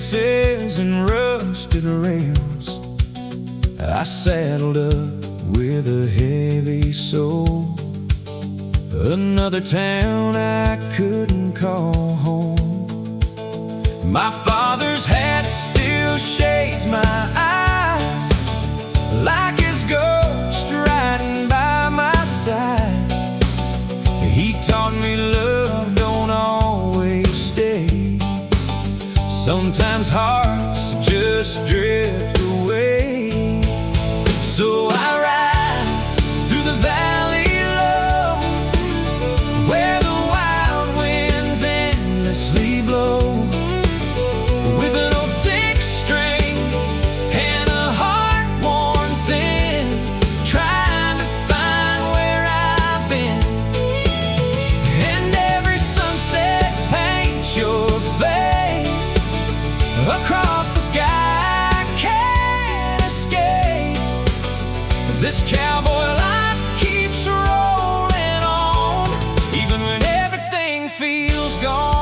fences and rusted rails, I saddled up with a heavy soul. Another town I couldn't call home. My father's hat still shades my eyes, like his ghost riding by my side. He taught me love don't always stay. Sometimes hearts just drift away. So I ride through the valley low, where the wild winds endlessly blow, with an old six-string and a heart worn thin, trying to find where I've been. And every sunset paints your face across the sky. I can't escape. This cowboy life keeps rolling on, even when everything feels gone.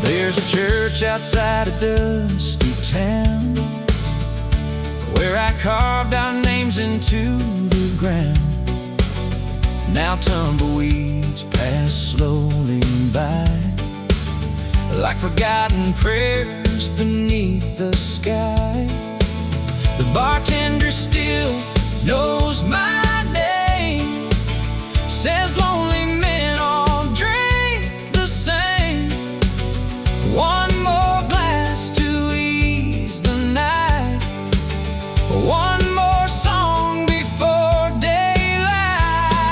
There's a church outside a dusty town, where I carved our names into the ground. Now tumbleweeds pass slowly by, like forgotten prayers beneath the sky. The bartender still knows my name, says lonely men all drink the same. One more glass to ease the night, one more song before daylight.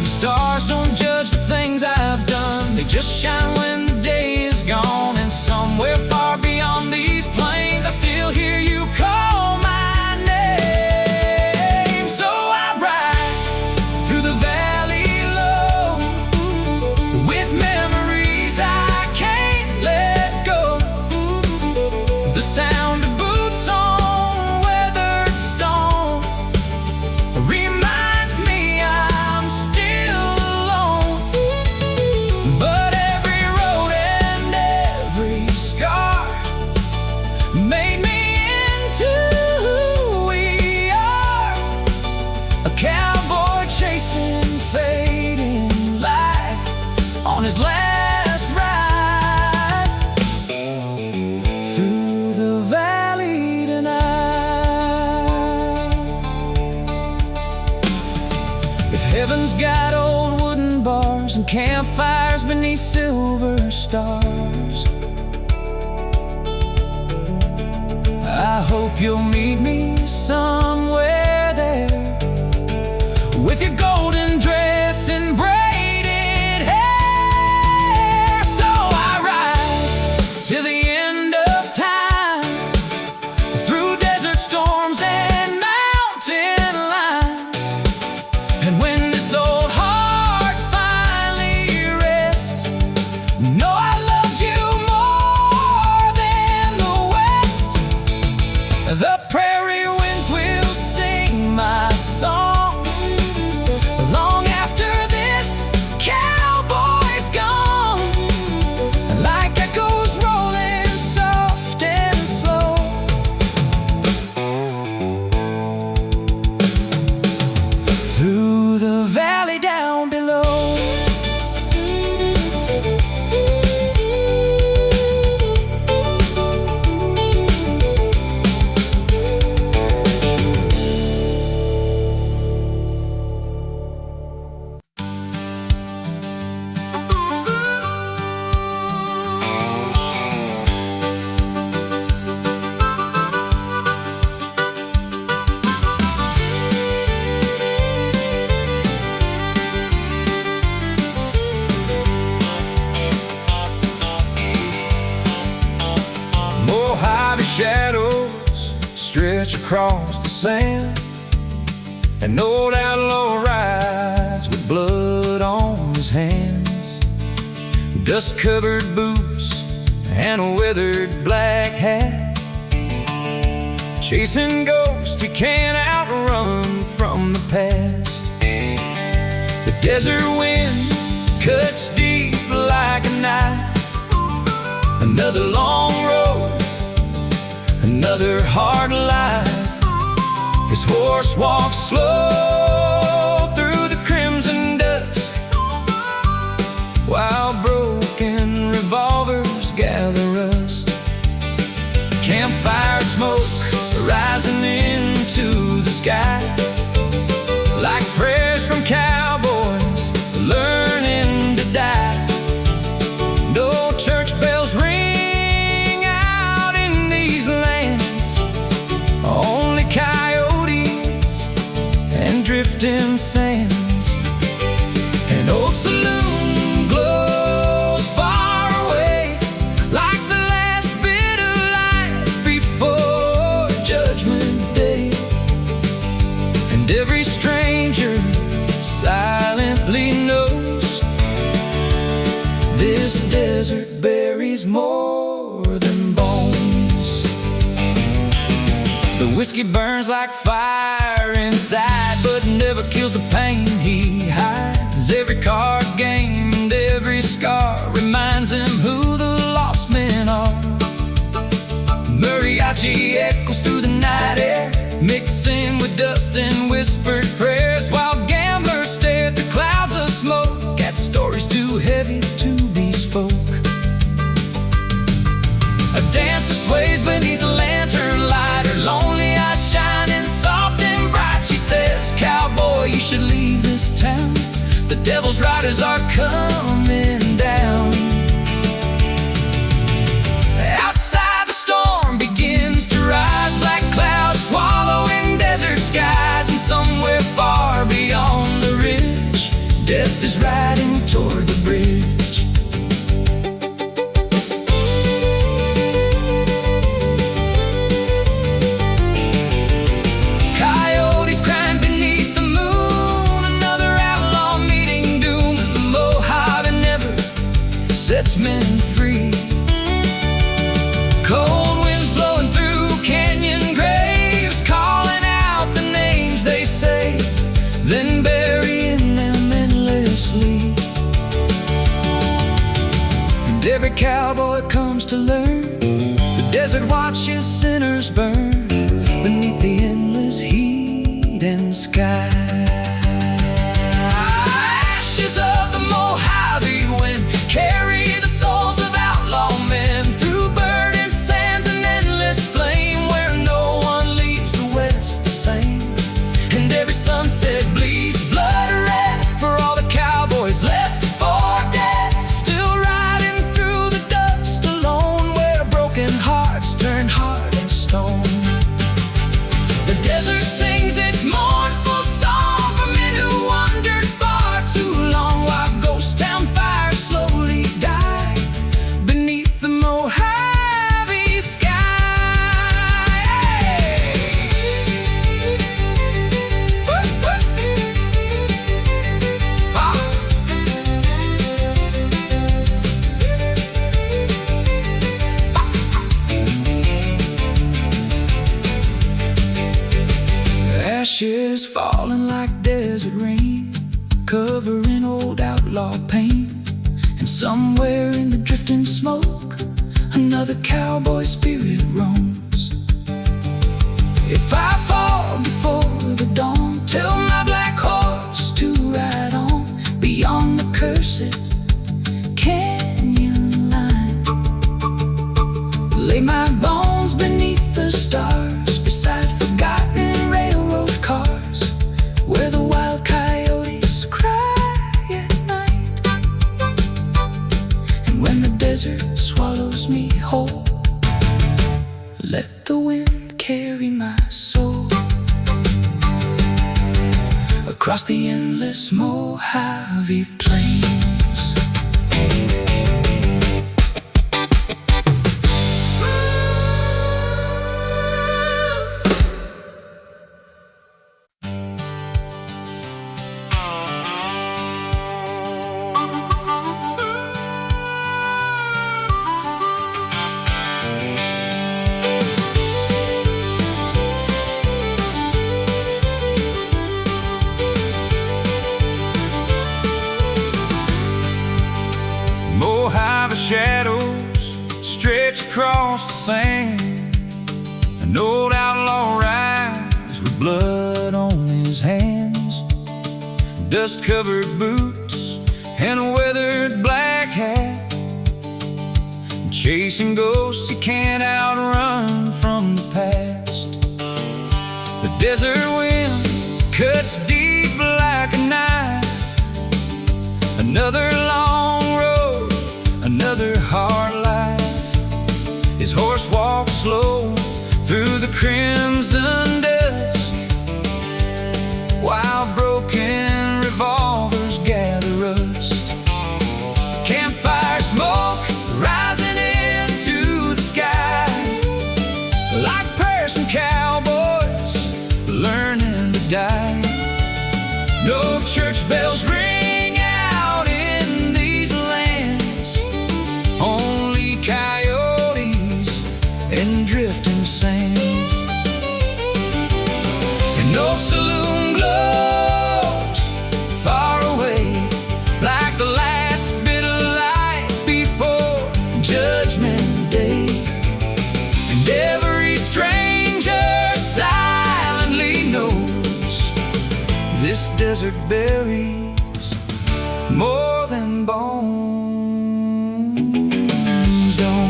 The stars don't judge the things I've done, they just shine when the day is gone. And somewhere far beyond these plains, I still hear you call my name. So I ride through the valley low, with memories I can't let go. The sound of boots on weathered stone reminds me I'm still alone. But every road and every scar made me into who we are. A cowboy chasing fading light on his last ride through the valley tonight. If heaven's got old wooden bars and campfires beneath silver stars, I hope you'll meet me somewhere there, with your golden dress and braided hair. So I ride till the end of time, through desert storms and mountain lines. And when this old heart finally rests, know I loved you more than the West. The prairie winds will sing my song long after this cowboy's gone, like echoes rolling soft and slow through the valley down below. Mojave shadows stretch across the sand, an old outlaw rides with blood on his hands. Dust-covered boots and a weathered black hat, chasing ghosts he can't outrun from the past. The desert wind cuts deep like a knife. Another long road, another hard life. His horse walks slow through the crimson dusk, while broken revolvers gather rust. Campfire smoke rising into the sky, like prayers from cowboys learning to die. No church bells ring out in these lands, only coyotes and drifting sands. An old saloon glows far away, like the last bit of light before Judgment Day. And every stranger silently knows this desert buries more than bones. The whiskey burns like fire inside, but never kills the pain he hides. Every card game and every scar reminds him who the lost men are. Mariachi echoes through the night air, mixing with dust and whispered prayers, while gamblers stare through clouds of smoke at stories too heavy to be spoke. A dancer sways beneath a lantern light, her lonely eyes shining soft and bright. She says, "Cowboy, you should leave this town. The devil's riders are coming down." Outside the storm begins to rise, black clouds swallowing desert skies. And somewhere far beyond the ridge, death is riding toward the bridge. Coyotes crying beneath the moon, another outlaw meeting doom. And the Mojave never sets men free. Cold winds blowing through canyon graves, calling out the names they say, then burying them endlessly. And every cowboy comes to learn, the desert watches sinners burn beneath the endless heat and sky. Ashes of the Mojave wind carry the souls of outlaw men through burning sands and endless flame, where no one leaves the West the same. And every sunset bleeds blood red for all the cowboys left for dead, still riding through the dust alone, where broken hearts turn hard and stone. The desert sings its mournful song for men who wandered far too long, while ghost town fires slowly die beneath the Mojave sky. Ashes falling like desert rain, covering old outlaw pain. And somewhere in the drifting smoke, another cowboy spirit roams. If I fall before the dawn, tell my black horse to ride on beyond the cursed canyon line. Lay my bones beneath the stars, beside forgotten railroad cars, where the wild coyotes cry at night. And when the desert swallows me whole, let the wind carry my soul across the endless Mojave plains. sand. An old outlaw rides with blood on his hands, dust-covered boots and a weathered black hat, chasing ghosts he can't outrun from the past. The desert wind cuts deep like a knife. Another long road, another hard life. His horse walks slow through the crimson dusk, while broken revolvers gather rust. Campfire smoke rising into the sky, like prayers from cowboys learning to die. No church bells ring out in these lands, only coyotes and drifting sands. And no saloon glows far away, like the last bit of light before Judgment Day. And every stranger silently knows this desert buries more than bones don't.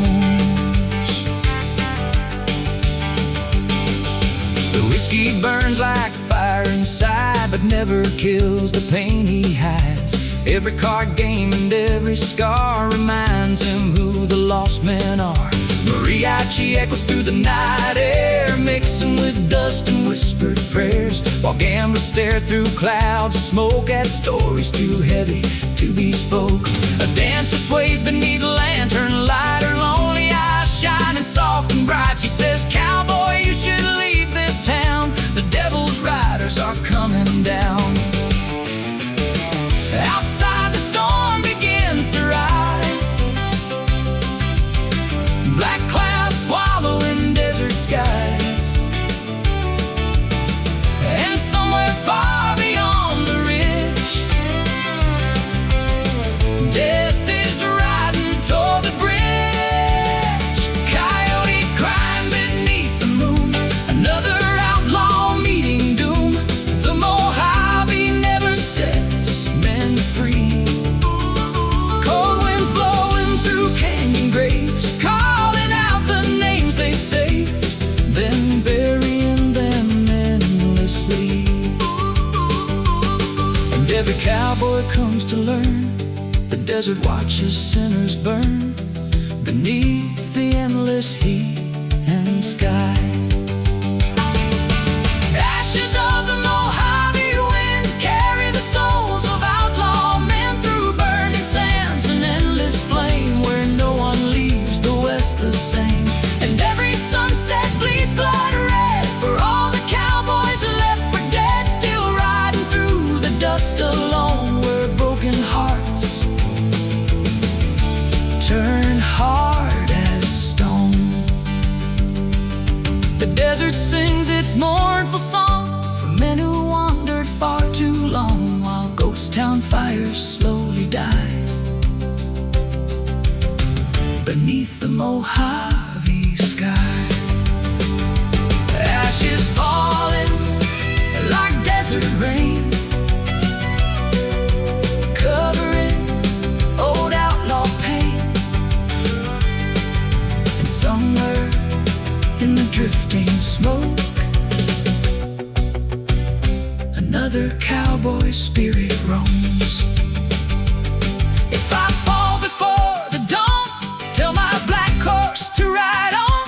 The whiskey burns like fire inside, but never kills the pain he hides. Every card game and every scar reminds him who the lost men are. Mariachi echoes through the night air, mixing with dust and whispered prayers, while gamblers stare through clouds of smoke at stories too heavy to be spoke. A dancer sways beneath a lantern light, her lonely eyes shining soft and bright. She says, "Cowboy, you should leave this town. The devil's riders are coming down." Outside the storm begins to rise, black clouds swallowing desert skies. And somewhere far beyond the ridge, death is riding toward the bridge. Coyotes crying beneath the moon, another outlaw meeting doom. The Mojave never sets men free. Cold winds blowing through canyon graves, calling out the names they saved, then burying them endlessly. And every cowboy comes to learn, the desert watches sinners burn beneath the endless heat and sky. Ashes of the Mojave wind carry the souls of outlaw men through burning sands, an endless flame where no one leaves the West the same. And every sunset bleeds blood red for all the cowboys left for dead, still riding through the dust alone, where broken hearts turn hard as stone. The desert sings its mournful song for men who wandered far too long, while ghost town fires slowly die beneath the Mojave sky. Ashes falling like desert rain, covering old outlaw pain. And somewhere in the drifting smoke, another cowboy spirit roams. If I fall before the dawn, tell my black horse to ride on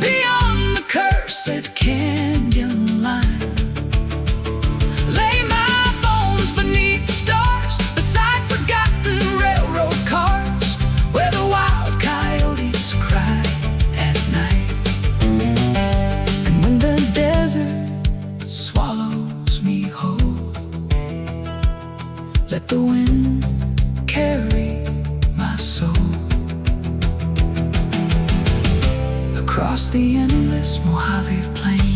beyond the cursed canyon line. Lay my bones beneath the stars, beside forgotten railroad cars, where the wild coyotes cry at night. And when the desert swallows me whole, let the wind carry my soul across the endless Mojave plains.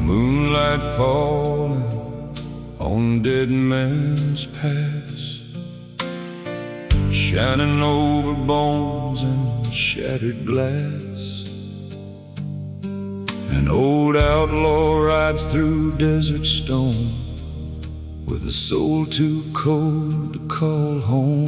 Moonlight falling on dead man's past, shining over bones and shattered glass. An old outlaw rides through desert stone with a soul too cold to call home.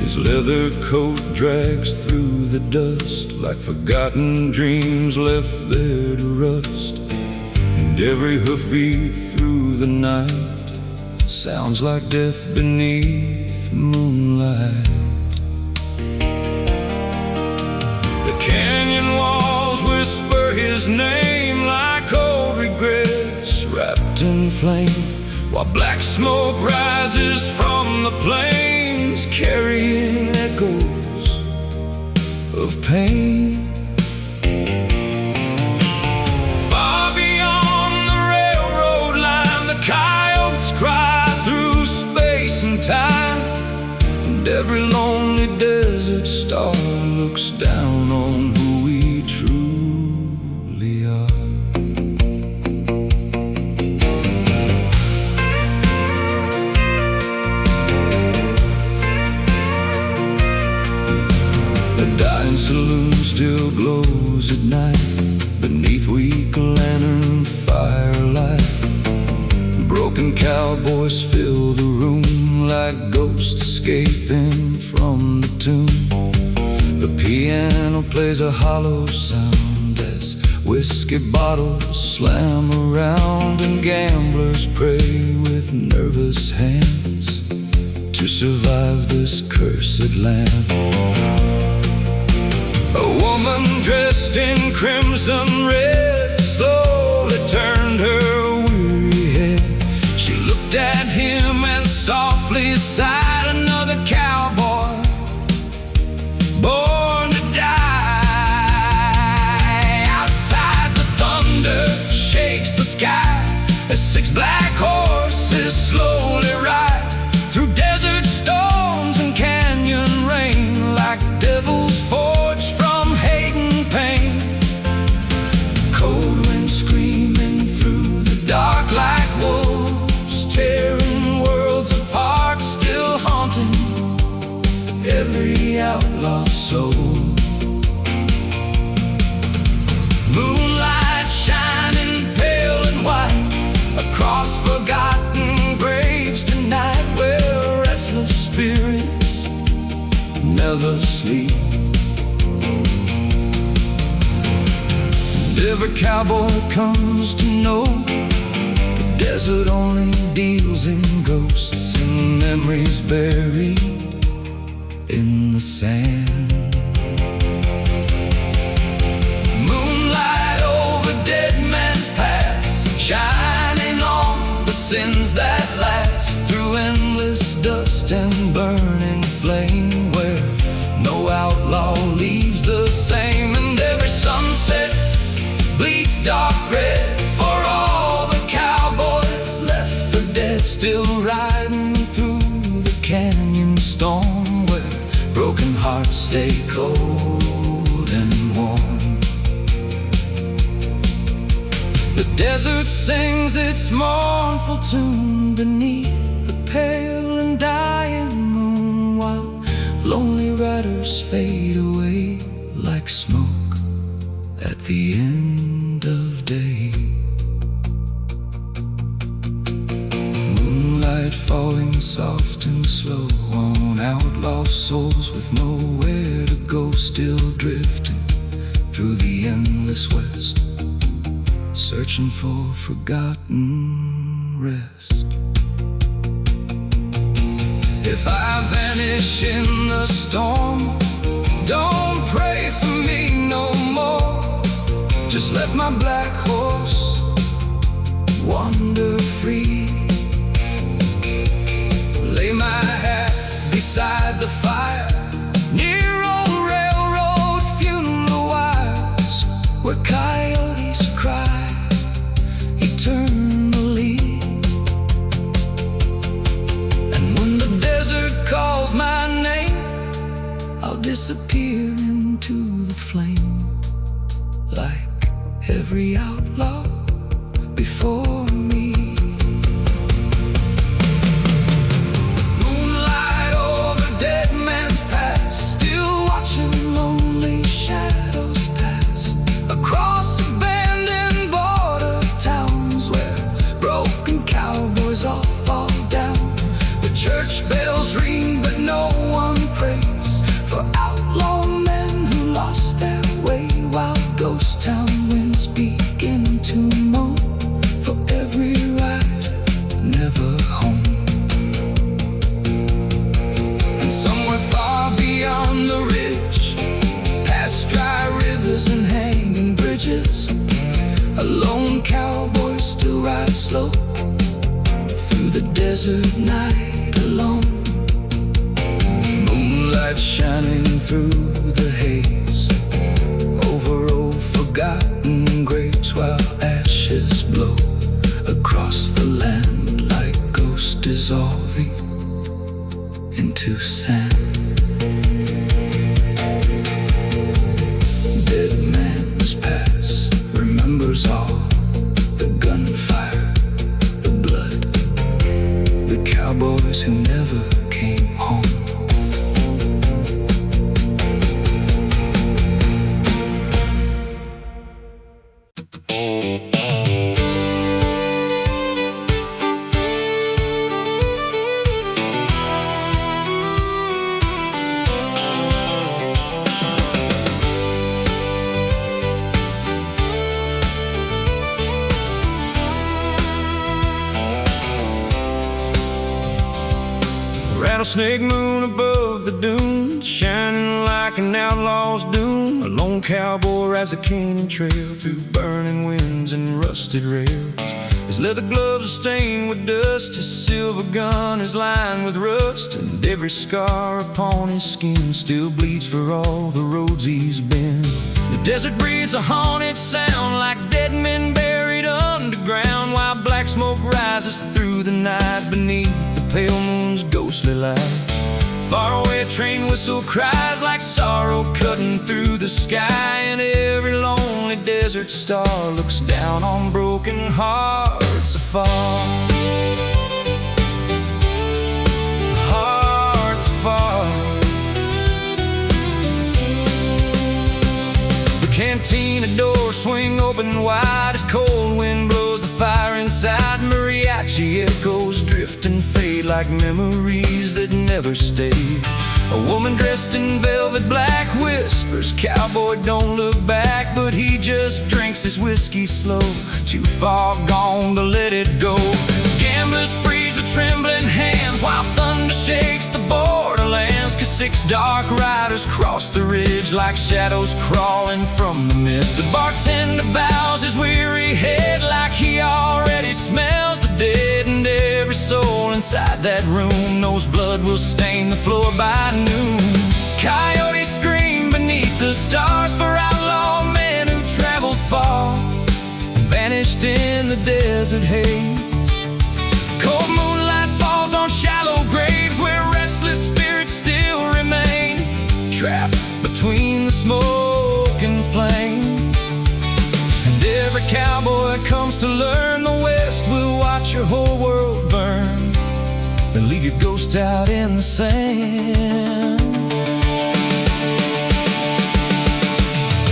His leather coat drags through the dust like forgotten dreams left there to rust, and every hoofbeat through the night sounds like death beneath moonlight. The canyon walls whisper his name like old regrets wrapped in flame, while black smoke rises from the plains carrying echoes of pain. Far beyond the railroad line, the coyotes cry through space and time, and every lonely desert star looks down on who we truly are. The dying saloon still glows at night beneath weak lantern firelight. Broken cowboys fill the room like ghosts escaping from the tomb. The piano plays a hollow sound as whiskey bottles slam around, and gamblers pray with nervous hands to survive this cursed land. A woman dressed in crimson red slowly turned her weary head. She looked at him and softly sighed, another cowboy born to die. Outside the thunder shakes the sky as six black horses slowly ride through desert storms and canyon rain like devils forged from hate and pain. Cold wind screaming through the dark like wolves, tearing worlds apart, still haunting every outlaw soul. Moonlight shining pale and white across forgotten graves tonight, where restless spirits never sleep. And every cowboy comes to know the desert only deals in ghosts and memories buried in the sand. Moonlight over dead man's past, shining on the sins that last through endless dust and burning flame, where no outlaw leaves the same. And every sunset bleeds dark red for all the cowboys left for dead, still riding through the canyon storm, where broken hearts stay cold and warm. The desert sings its mournful tune beneath the pale and dying moon, while lonely riders fade away like smoke at the end of day. Moonlight falling soft and slow on outlaw souls with nowhere to go, still drifting through the endless west, searching for forgotten rest. If I vanish in the storm, don't pray for me no more. Just let my black horse wander free. Lay my hat beside the fire near old railroad funeral wires, where coyotes cry eternally. And when the desert calls my name, I'll disappear into the flame, like every outlaw before me. Moonlight over dead man's past, still watching lonely shadows pass across abandoned border towns, where broken cowboys all fall down. The church bells ring but no one prays for outlaw men who lost their way, while ghost town winds begin to moan for every ride never home. And somewhere far beyond the ridge, past dry rivers and hanging bridges, a lone cowboy still rides slow through the desert night alone. Moonlight shining through the haze over old forgotten graves, while ashes blow across the land like ghosts dissolving into sand. Dead man's past remembers all the gunfire, the blood, the cowboys who never came home. Rattlesnake moon above the dunes, shining like an outlaw's doom. A lone cowboy rides the canyon trail through burning winds and rusted rails. His leather gloves are stained with dust, his silver gun is lined with rust, and every scar upon his skin still bleeds for all the roads he's been. The desert breathes a haunted sound, like dead men buried underground, while black smoke rises through the night beneath the pale moon's ghostly light. Far away a train whistle cries like sorrow cutting through the sky, and every lonely desert star looks down on broken hearts afar. Hearts afar. The cantina doors swing open wide as cold wind blows the fire inside. Mariachi echoes drift and fade like memories that never stay. A woman dressed in velvet black whispers, "Cowboy, don't look back," but he just drinks his whiskey slow, too far gone to let it go. Gamblers freeze with trembling hands while thunder shakes the borderlands, 'cause 6 dark riders cross the ridge like shadows crawling from the mist. The bartender bows his weary head like he already smells the dead, and every soul inside that room knows blood will stain the floor by noon. Coyotes scream beneath the stars for outlaw men who traveled far, vanished in the desert haze. Cold moonlight falls on shallow graves where restless spirits still remain, trapped between the smoke and flame. And every cowboy comes to learn the West will watch your whole world burn, then leave your ghost out in the sand.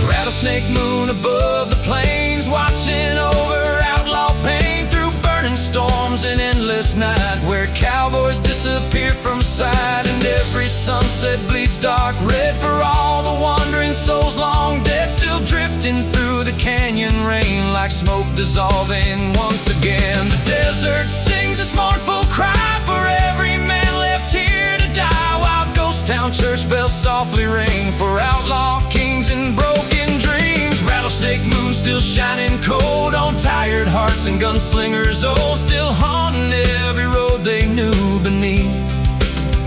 Rattlesnake moon above the plains, watching over outlaw pain through burning storms and endless night, where cowboys disappear from sight, and every sunset bleeds dark red for all the wandering souls long dead, still drifting through the canyon rain like smoke dissolving once again. The desert sings its mournful cry for every man left here to die, while ghost town church bells softly ring for outlaw kings and broken dreams. Rattlesnake moon still shining cold on tired hearts and gunslingers old, still haunting every road they knew beneath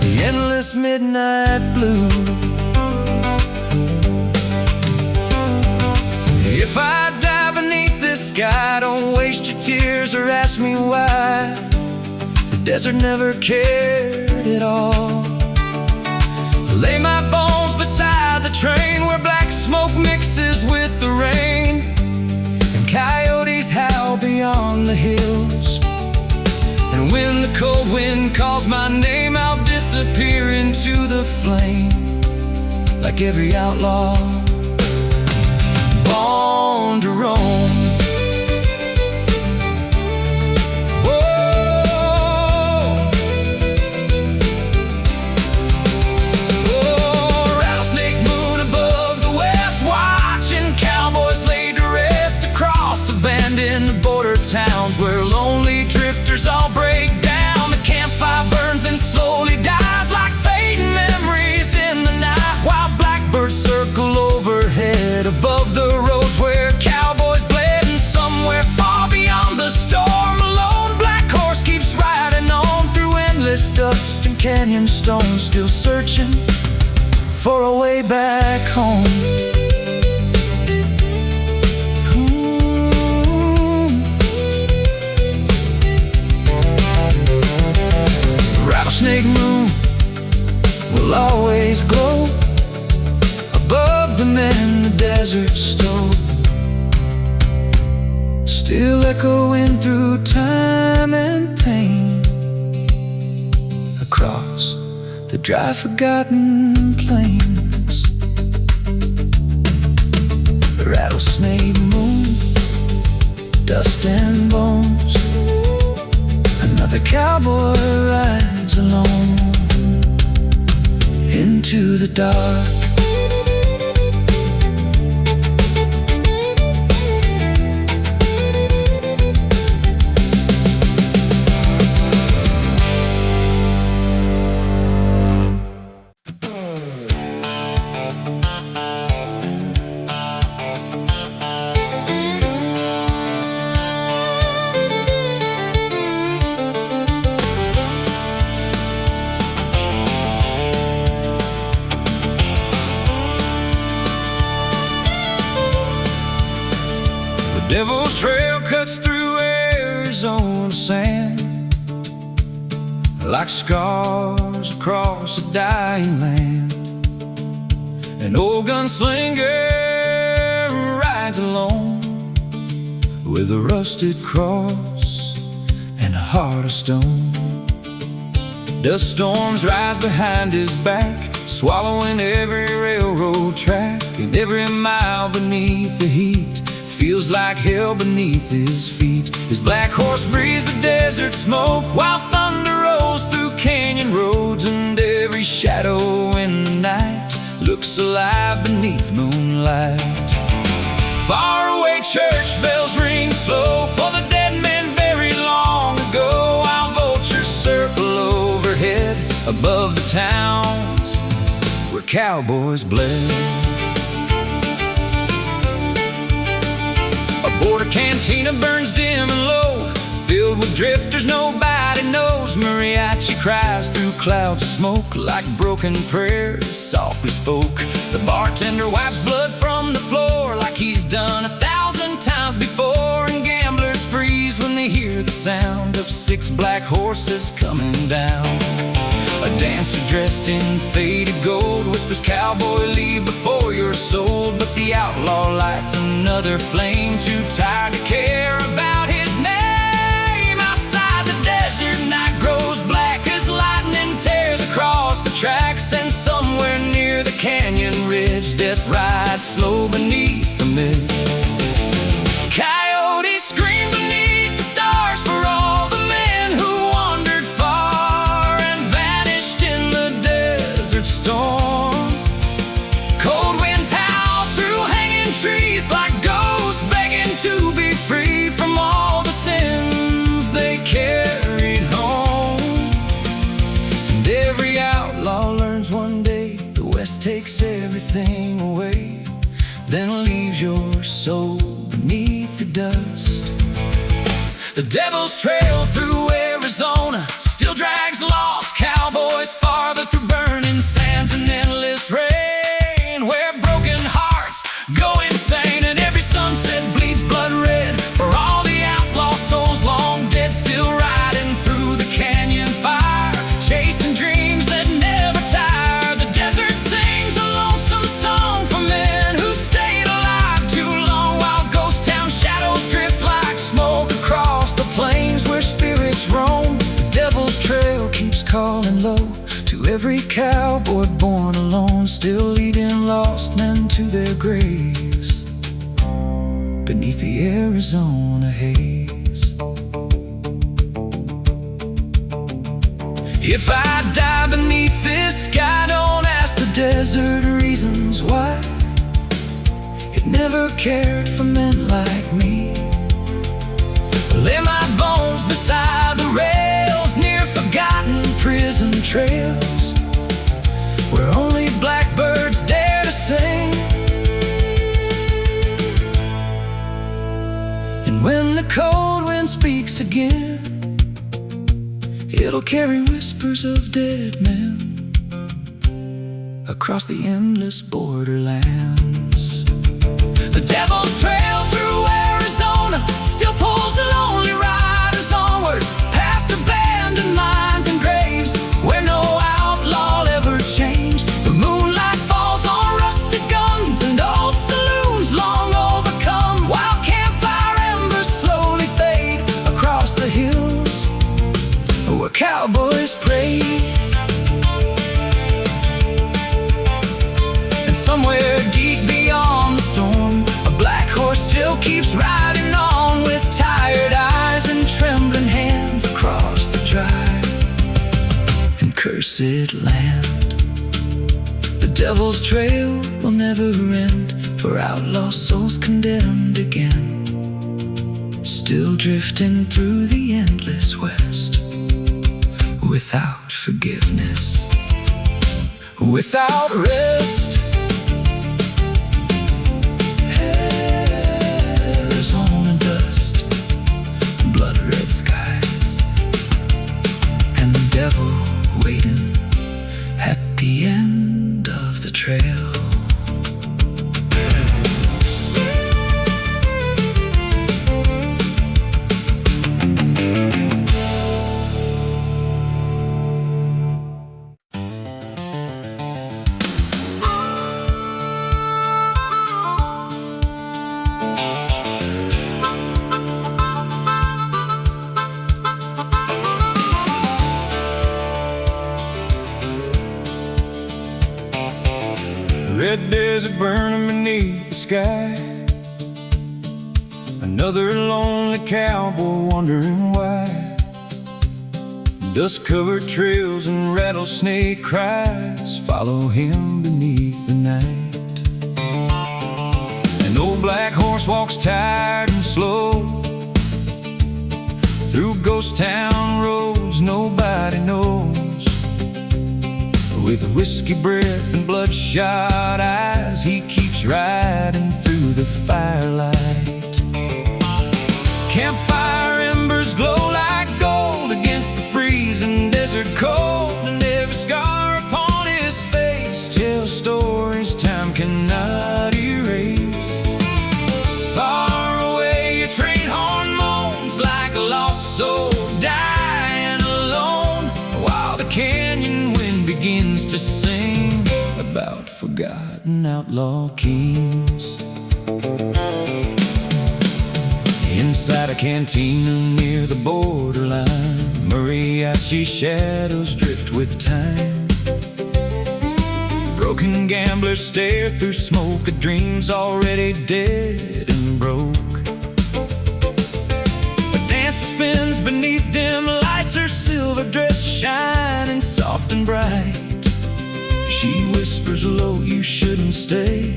the endless midnight blue. If I die beneath this sky, don't waste your tears or ask me why. The desert never cared at all. Lay my bones beside the train where black smoke mixes with the rain, and coyotes howl beyond the hills. And when the cold wind calls my name, I'll disappear into the flame, like every outlaw born to roam. Towns where lonely drifters all break down. The campfire burns and slowly dies like fading memories in the night, while blackbirds circle overhead above the roads where cowboys bled. And somewhere far beyond the storm, a lone black horse keeps riding on through endless dust and canyon stones, still searching for a way back home. Rattlesnake moon will always glow above the men the desert stole, still echoing through time and pain, across the dry forgotten plains. The rattlesnake moon, dust and bones, another cowboy rides alone into the dark. Devil's Trail cuts through Arizona sand like scars across a dying land. An old gunslinger rides alone with a rusted cross and a heart of stone. Dust storms rise behind his back, swallowing every railroad track, and every mile beneath the heat feels like hell beneath his feet. His black horse breathes the desert smoke while thunder rolls through canyon roads, and every shadow in the night looks alive beneath moonlight. Far away church bells ring slow for the dead men buried long ago, while vultures circle overhead above the towns where cowboys bled. A border cantina burns dim and low, filled with drifters nobody knows. Mariachi cries through clouds of smoke like broken prayers softly spoke. The bartender wipes blood from the floor like he's done 1,000 times before, and gamblers freeze when they hear the sound of 6 black horses coming down. A dancer dressed in faded gold whispers, "Cowboy, leave before you're sold." But the outlaw lights another flame, too tired to care about his name. Outside the desert, night grows black as lightning tears across the tracks, and somewhere near the canyon ridge, death rides slow beneath the mist. Coyotes scream beneath the stars for all the men who wandered far and vanished in the desert storm. Cold winds howl through hanging trees like ghosts begging to be free from all burning sands and endless rain, where broken hearts go insane, and every sunset bleeds blood red for all the outlaw souls long dead, still riding through the canyon fire, chasing dreams that never tire. The desert sings a lonesome song for men who stayed alive too long, while ghost town shadows drift like smoke across the plains where spirits roam. The devil's trail keeps calling low to every cowboy born alone, still leading lost men to their graves beneath the Arizona haze. If I die beneath this sky, don't ask the desert reasons why. It never cared for men like me. Lay my bones beside the rails near forgotten prison trails, where only blackbirds dare to sing. And when the cold wind speaks again, it'll carry whispers of dead men across the endless borderlands. The devil's trail through Arizona still pulls the lonely riders onward, past abandoned mines and graves where no outlaw ever changed. The moonlight falls on rusted guns and old saloons long overcome, while campfire embers slowly fade across the hills where cowboys pray. And somewhere deep beyond the storm, a black horse still keeps riding on, with tired eyes and trembling hands across the dry and cursed land. The devil's trail will never end for outlaw souls condemned again, still drifting through the endless west, without forgiveness, without rest. Arizona dust, blood red skies, and the devil waiting at the end of the trail. Red desert burning beneath the sky, another lonely cowboy wondering why. Dust-covered trails and rattlesnake cries follow him beneath the night. An old black horse walks tired and slow through ghost town roads nobody knows, with whiskey breath and bloodshot eyes, he keeps riding through the firelight. Campfire embers glow like gold against the freezing desert cold, and every scar upon his face tells stories time cannot erase. Far away a train horn moans like a lost soul dying alone, while the canyon wind begins to sing about forgotten outlaw kings. Inside a cantina near the borderline, mariachi shadows drift with time. Broken gamblers stare through smoke at dreams already dead and broke. A dancer spins beneath dim lights, her silver dress shining soft and bright. She whispers low, you shouldn't stay.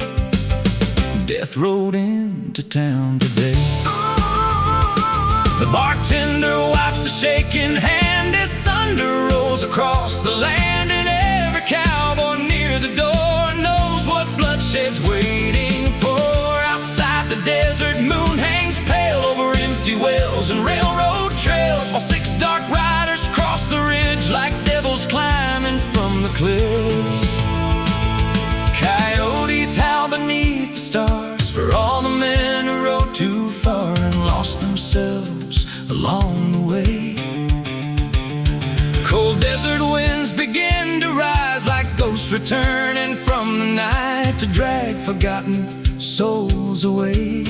Death rode into town today. The bartender wipes a shaking hand as thunder rolls across the land, and every cowboy near the door knows what bloodshed's waiting for. Outside the desert moon hangs pale over empty wells and railroad trails, while six dark riders cross the ridge like devils climbing from the cliff. begin to rise like ghosts returning from the night to drag forgotten souls away.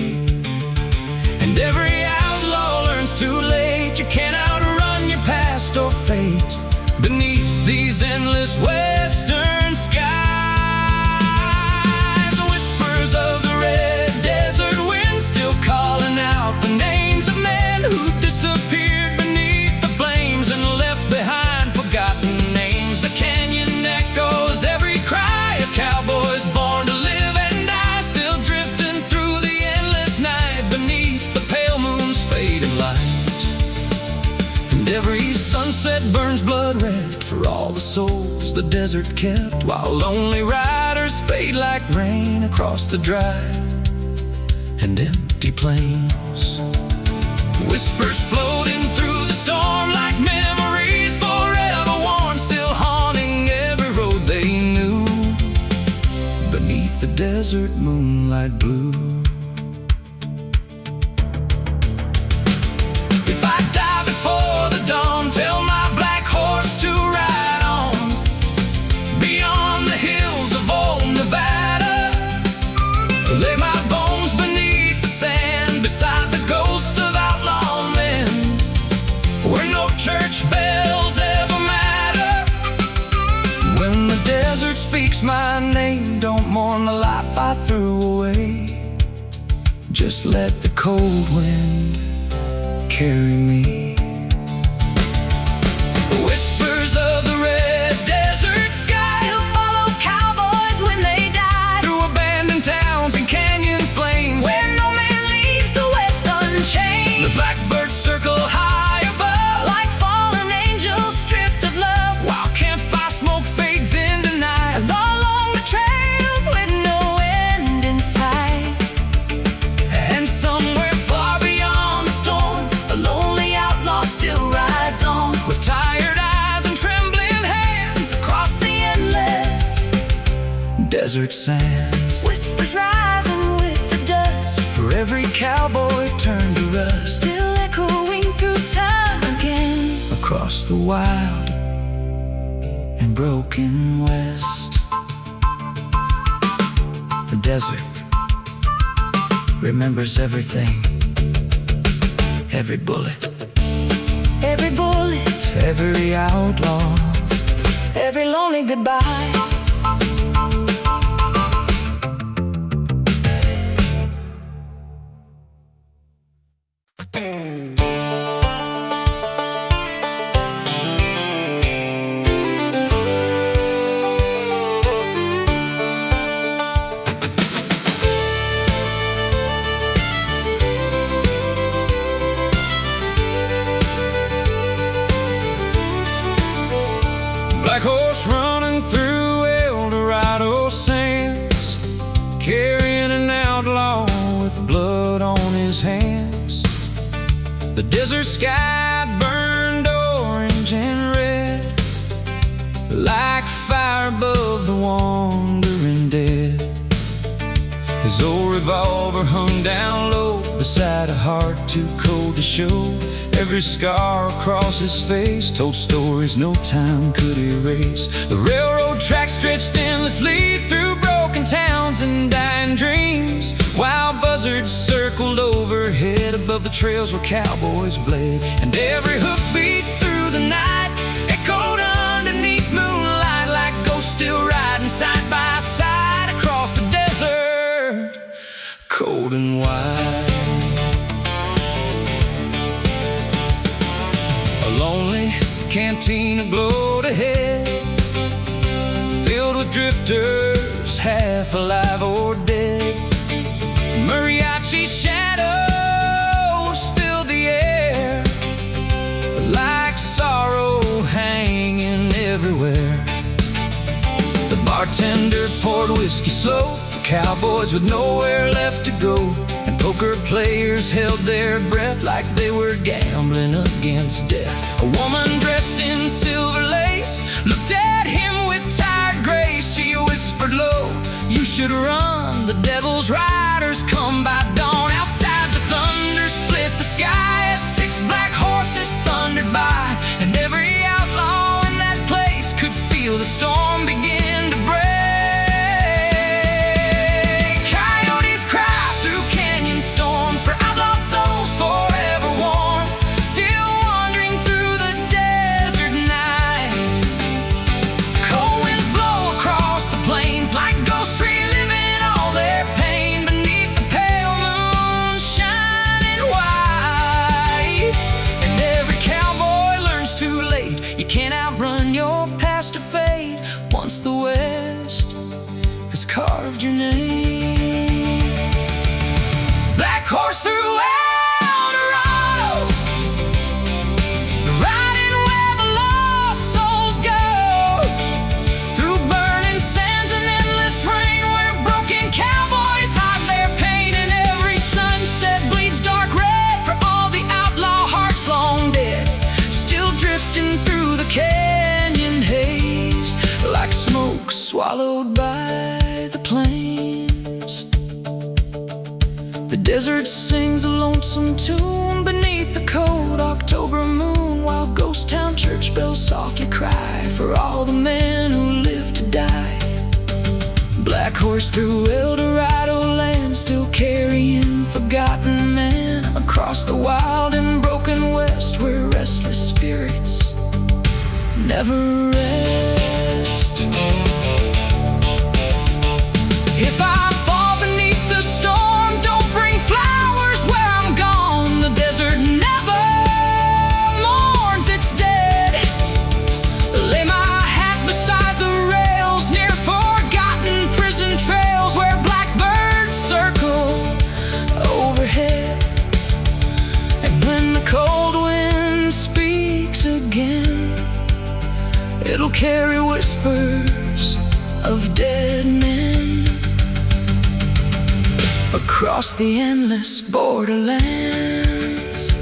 And every outlaw learns too late you can't outrun your past or fate beneath these endless western skies. Whispers of the red desert wind still calling out the names of men who disappeared beneath the flames and left behind forgotten names. The canyon echoes every cry of cowboys born to live and die, still drifting through the endless night beneath the pale moon's fading light. And every sunset burns blood red for all the souls the desert kept, while lonely riders fade like rain across the dry and empty plains. Whispers floating through the storm like memories forever worn, still haunting every road they knew beneath the desert moonlight blue. If I die before the dawn, tell my black horse to ride on beyond the hills of old Nevada. Lay my bones beneath the sand beside the ghosts of outlaw men, where no church bells ever matter. When the desert speaks my name, don't mourn the life I threw away. Just let the cold wind carry me. Whispers of the red desert sky Still follow cowboys when they die, through abandoned towns and canyon flames, where no man leaves the west the unchanged. blackbirds circle high above, Like fallen angels stripped of love, while campfire smoke fades into night. along the trails with no end in sight. And somewhere far beyond the storm, A lonely outlaw still rides on, with tired eyes and trembling hands, across the endless desert sands. whispers rising with the dust, For every cowboy turned to rust, still echoing through time again. across the wild and broken west. The desert remembers everything, every bullet, Every bullet, every outlaw. every lonely goodbye. Black horse running through El Dorado sands, carrying an outlaw with blood on his hands. The desert sky burned orange and red, like fire above the wandering dead. His old revolver hung down low beside a heart too cold to show. Every scar across his face told stories no time could erase. The railroad tracks stretched endlessly through broken towns and dying dreams, while buzzards circled overhead above the trails where cowboys bled. And every hoofbeat through the night echoed underneath moonlight like ghosts still riding side by side across the desert, cold and wide. A lonely cantina glowed ahead, filled with drifters, half alive or dead. Mariachi shadows filled the air, like sorrow hanging everywhere. The bartender poured whiskey slow for cowboys with nowhere left to go, and poker players held their breath like they were gambling against death. A woman dressed in silver lace looked at him with tired grace. She whispered low, "You should run, the devil's riders come by dawn." Outside the thunder split the sky as 6 black horses thundered by, and every outlaw in that place could West has carved your name. Black horse through El Dorado, riding where the lost souls go, through burning sands and endless rain, where broken cowboys hide their pain, and every sunset bleeds dark red for all the outlaw hearts long dead, still drifting through the canyon haze like smoke swallowed by the plains. The desert sings a lonesome tune beneath the cold October moon, while ghost town church bells softly cry for all the men who live to die. Black horse through El Dorado land, still carrying forgotten men across the wild and broken West, where restless spirits never rest. If I fall beneath the storm, don't bring flowers where I'm gone. The desert never mourns its dead. Lay my hat beside the rails near forgotten prison trails, where blackbirds circle overhead. And when the cold wind speaks again, it'll carry whispers of dead men across the endless borderlands.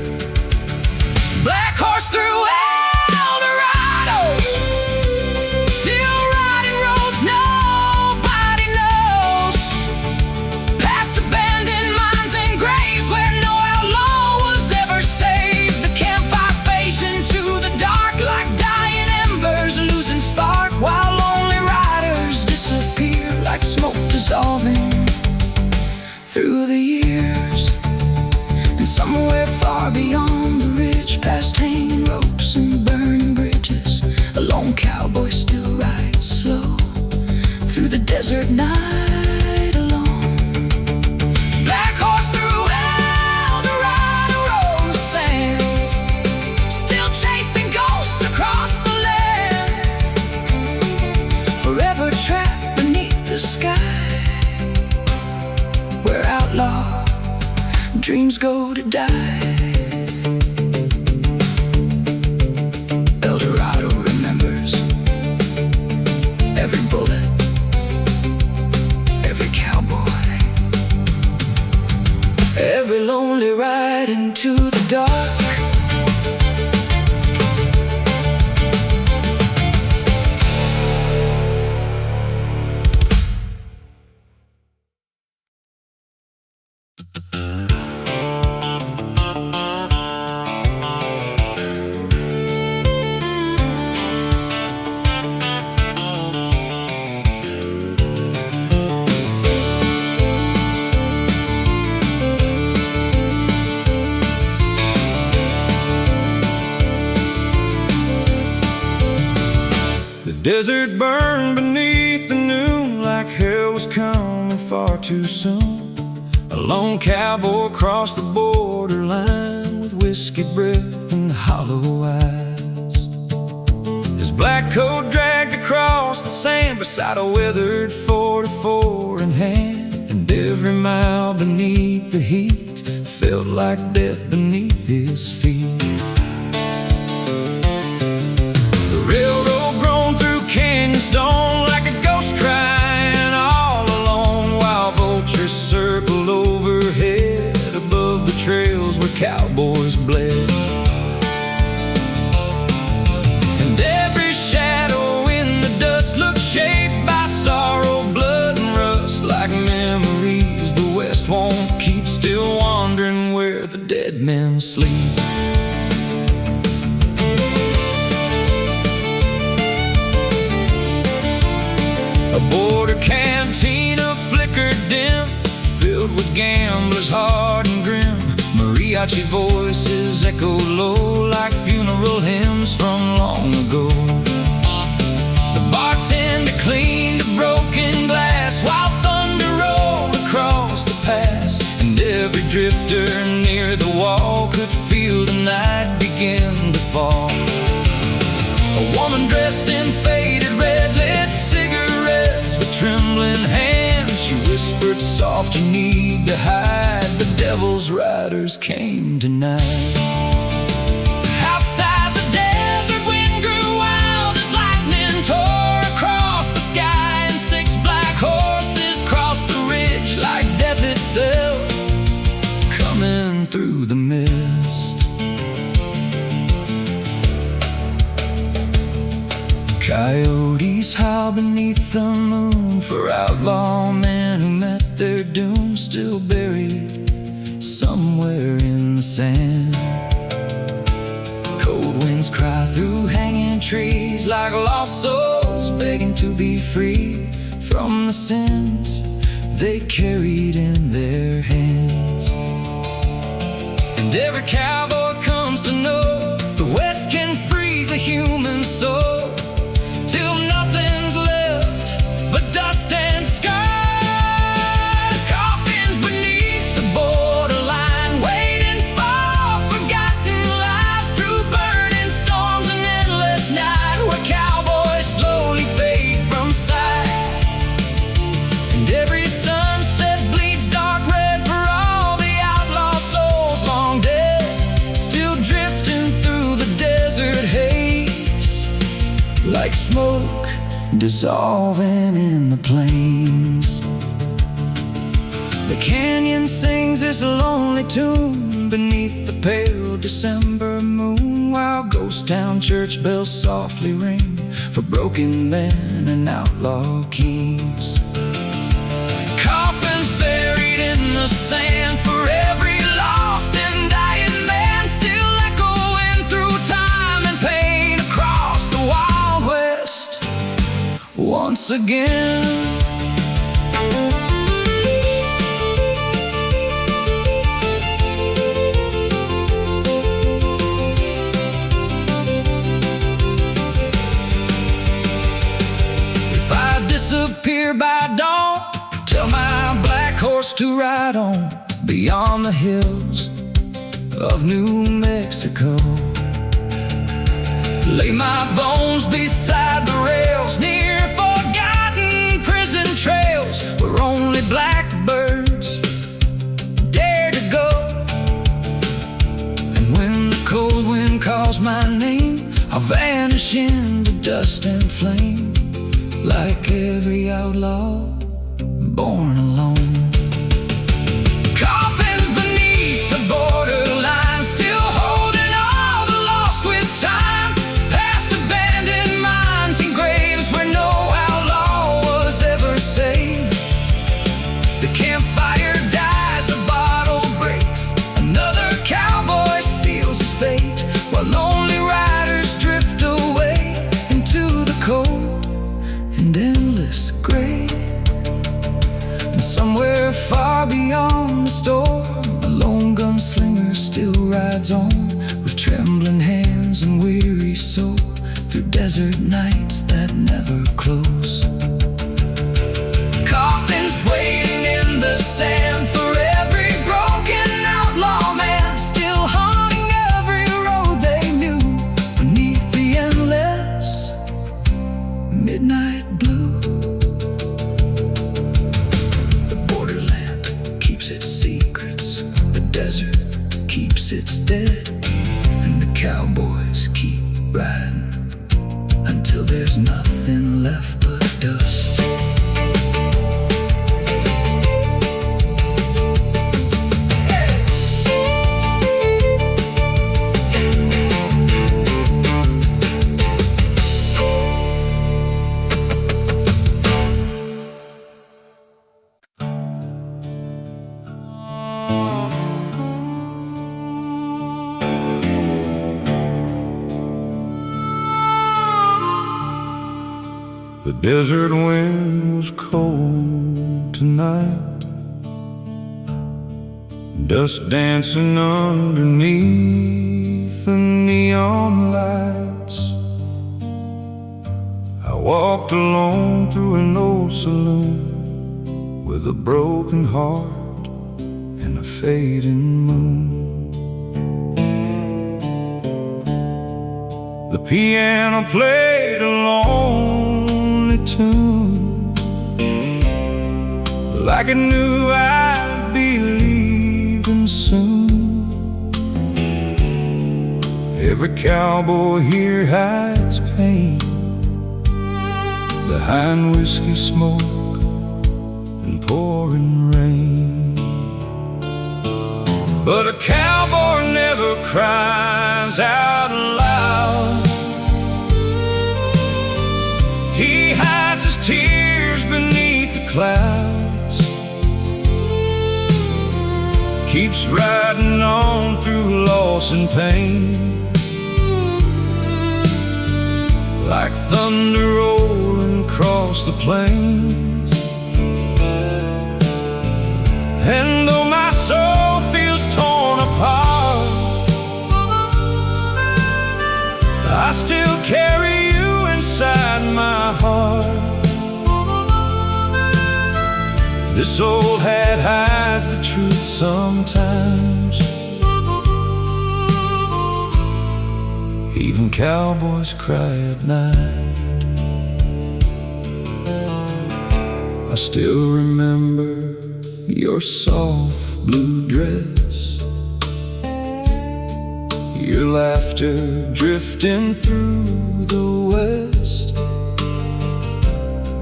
Black horse through El Dorado, still riding roads nobody knows, past abandoned mines and graves where no outlaw was ever saved. The campfire fades into the dark like dying embers losing spark, while lonely riders disappear like smoke dissolving through the years. And somewhere far beyond the ridge, past hanging ropes and burning bridges, a lone cowboy still rides slow through the desert night alone. Black horse through El Dorado, rolling the sands, still chasing ghosts across the land, forever trapped beneath the sky, where outlaw dreams go to die. El Dorado remembers every bullet, every cowboy, every lonely ride into the dark. Desert burned beneath the noon like hell was coming far too soon. A lone cowboy crossed the borderline with whiskey breath and hollow eyes. His black coat dragged across the sand beside a weathered 44 in hand, and every mile beneath the heat felt like death beneath his feet. Canyon stone like a ghost crying all alone, while vultures circled overhead above the trails where cowboys bled. And every shadow in the dust looked shaped by sorrow, blood and rust, like memories the West won't keep, still wandering where the dead men sleep. A border cantina flickered dim, filled with gamblers hard and grim. Mariachi voices echoed low like funeral hymns from long ago. The bartender cleaned a broken glass while thunder rolled across the pass, and every drifter near the wall could feel the night begin to fall. A woman dressed in faded red lit cigarette soft you need to hide. The devil's riders came tonight. Outside the desert, wind grew wild as lightning tore across the sky, and 6 black horses crossed the ridge like death itself, Coming through the mist. Coyotes howl beneath the moon for outlaw men who met their doom, still buried somewhere in the sand. Cold winds cry through hanging trees like lost souls begging to be free from the sins they carried in their hands. And every cowboy comes to know the West can freeze a human soul till nothing's left but dust and scars. Coffins beneath the borderline, waiting for forgotten lives through burning storms and endless night, where cowboys slowly fade from sight. And every sunset bleeds dark red for all the outlaw souls long dead, still drifting through the desert haze, like smoke dissolving in the plains. The canyon sings its lonely tune beneath the pale December moon, while ghost town church bells softly ring for broken men and outlaw kings. Coffins buried in the sand for every lost and dying man, still echoing through time and pain across the Wild West once again. If I disappear by dawn, tell my black horse to ride on beyond the hills of New Mexico. Lay my bones beside the rails near forgotten prison trails, where only blackbirds dare to go. And when the cold wind calls my name, I'll vanish into dust and flame, like every outlaw born alone. Coffins beneath the borderline, still holding all the lost with time, past abandoned mines and graves where no outlaw was ever saved. The campfire dies, the bottle breaks, another cowboy seals his fate, while lonely riders drift away into the cold and endless gray. And somewhere far beyond the storm, a lone gunslinger still rides on, with trembling hands and weary soul, through desert nights that never close. Coffins waiting in the sand for every broken outlaw man, still haunting every road they knew beneath the endless midnight blue. The borderland keeps its secrets, the desert keeps its dead, and the cowboys keep riding until there's nothing left but dust. The desert wind was cold tonight, dust dancing underneath the neon lights. I walked alone through an old saloon with a broken heart and a fading moon. The piano played a lonely tune like I knew I'd be leaving soon. Every cowboy here hides pain behind whiskey smoke and pouring rain. But a cowboy never cries out loud. He hides his tears beneath the clouds, keeps riding on through loss and pain, like thunder rolling across the plains. And though my soul feels torn apart, I still carry you inside my heart. This old hat hides the truth sometimes. Even cowboys cry at night. I still remember your soft blue dress, your laughter drifting through the west.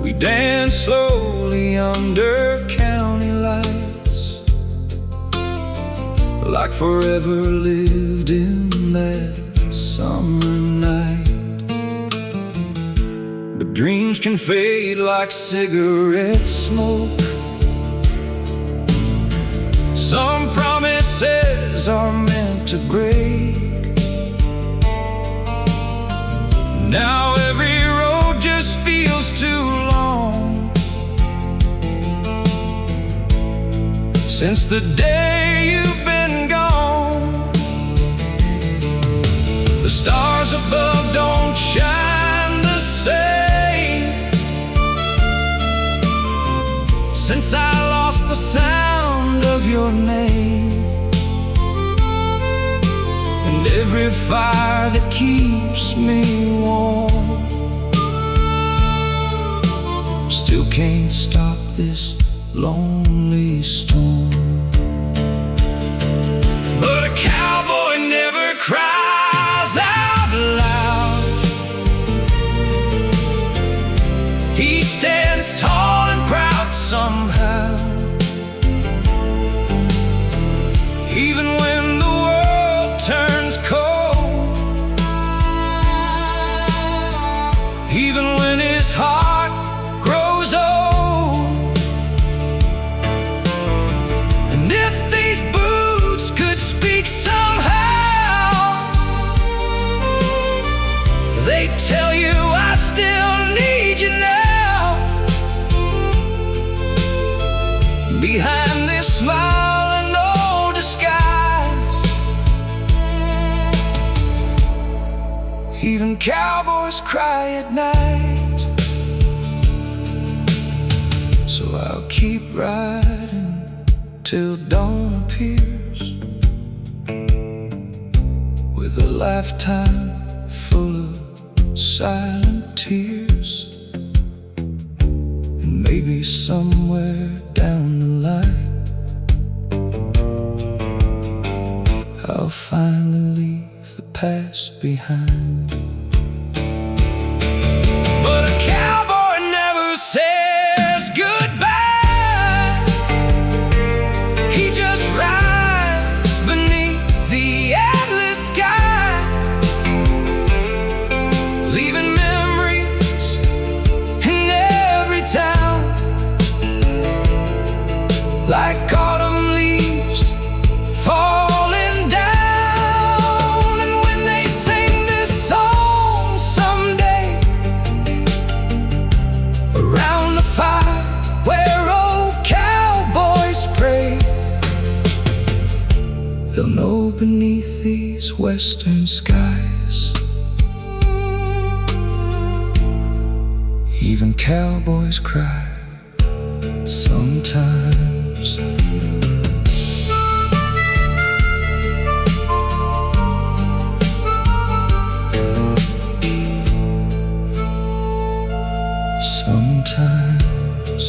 We danced slowly under county lights, like forever lived in that summer night. But dreams can fade like cigarette smoke. Some promises are meant to break. Now every road just feels too long, since the day you've been gone. The stars above don't shine the same since I lost the sound of your name. And every fire that keeps me warm still can't stop this lonely storm. But a cowboy never cries out loud. He stands tall and proud somehow, even when the world turns cold, even when his heart grows old. And if these boots could speak somehow, they tell you I still need you now. Behind this smile and no disguise, even cowboys cry at night. So I'll keep riding till dawn appears, with a lifetime full of silent tears. And maybe somewhere down the line I'll finally leave the past behind. But a cowboy never says goodbye. He just rides beneath the endless sky, leaving memories in every town, like autumn leaves falling down. And when they sing this song someday around the fire where old cowboys pray, they'll know beneath these western skies, even cowboys cry sometimes. Sometimes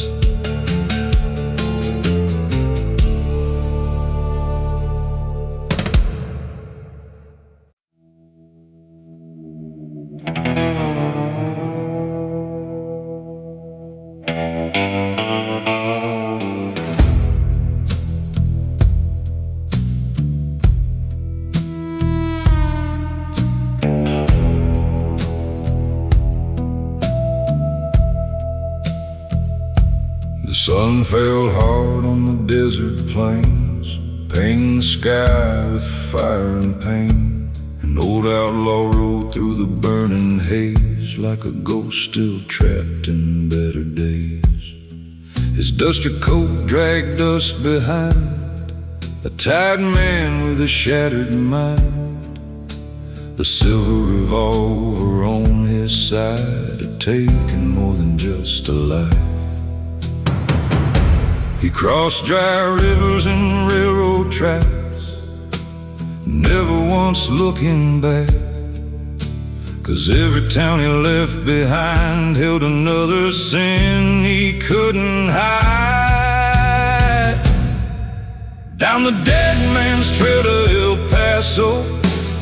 The sun fell hard on the desert plains, painting the sky with fire and pain. An old outlaw rode through the burning haze, like a ghost still trapped in better days. His duster coat dragged us behind, a tired man with a shattered mind. The silver revolver on his side had taken more than just a life. He crossed dry rivers and railroad tracks, never once looking back, 'cause every town he left behind held another sin he couldn't hide. Down the dead man's trail to El Paso,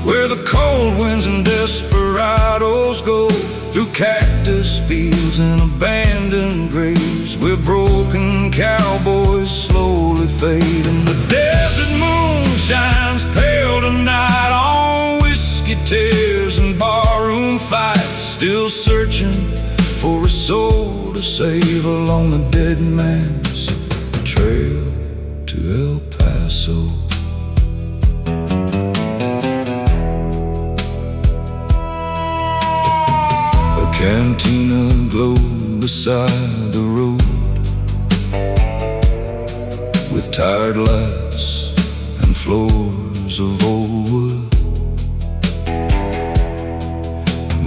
where the cold winds and desperados go, through cactus fields and abandoned graves, where broken cowboys slowly fade, and the desert moon shines pale tonight on whiskey tears and barroom fights, still searching for a soul to save along the dead man's trail to El Paso. Cantina glowed beside the road, with tired lights and floors of old wood.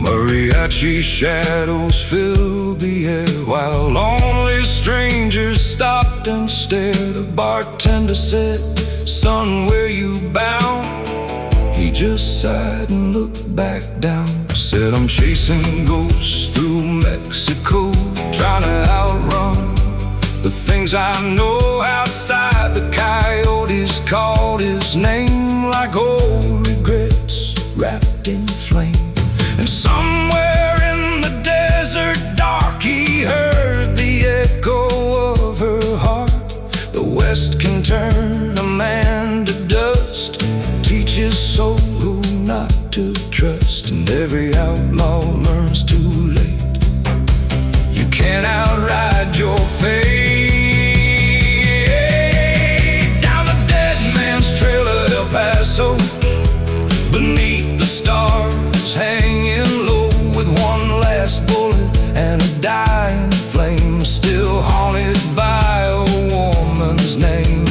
Mariachi shadows filled the air, while lonely strangers stopped and stared. A bartender said, "Son, where you bound?" He just sighed and looked back down. Said, "I'm chasing ghosts through Mexico, trying to outrun the things I know outside." The coyotes called his name like old regrets wrapped in flame. And somewhere in the desert dark he heard the echo of her heart. The West can turn a man to dust, teach his soul who not to trust, and every outlaw learns too late. You can't outride your fate. Down the dead man's trail to El Paso, beneath the stars hanging low, with one last bullet and a dying flame, still haunted by a woman's name.